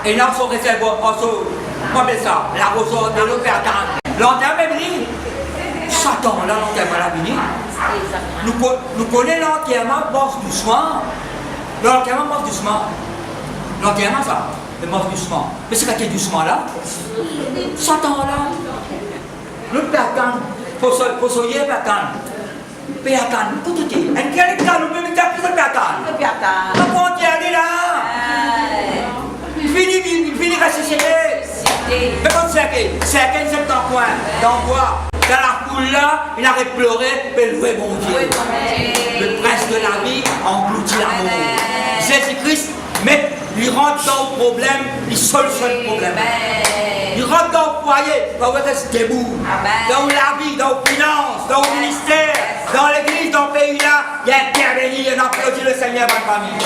Et là, on se réserve, on appelle ça, la roseur de l'eau peut attendre. L'enterrement est venu. Satan, là, l'enterrement est venu. Nous connaissons l'enterrement, pense doucement. L'enterrement pense doucement. L'enterrement, ça, il pense doucement. Mais c'est quand il est doucement là, Satan là, nous peut attendre. Faut soigner, peut attendre. Peut attendre, tout est. Et qui est là, nous pouvons dire qu'il faut attendre. Comment on y aller là? Il finit ressuscité. Mais quand c'est un temps point, dans bois. Dans la foule là, il arrête de pleurer, mais louer mon Dieu. Le prince de la vie engloutit l'amour. Jésus-Christ, mais il rentre dans le problème, il solutionne le problème. Il rentre dans le foyer, il va rester debout. Dans la vie, dans les finances, dans le ministère, dans l'église, dans le pays là, il y a intervenu, il a applaudi le Seigneur, ma famille.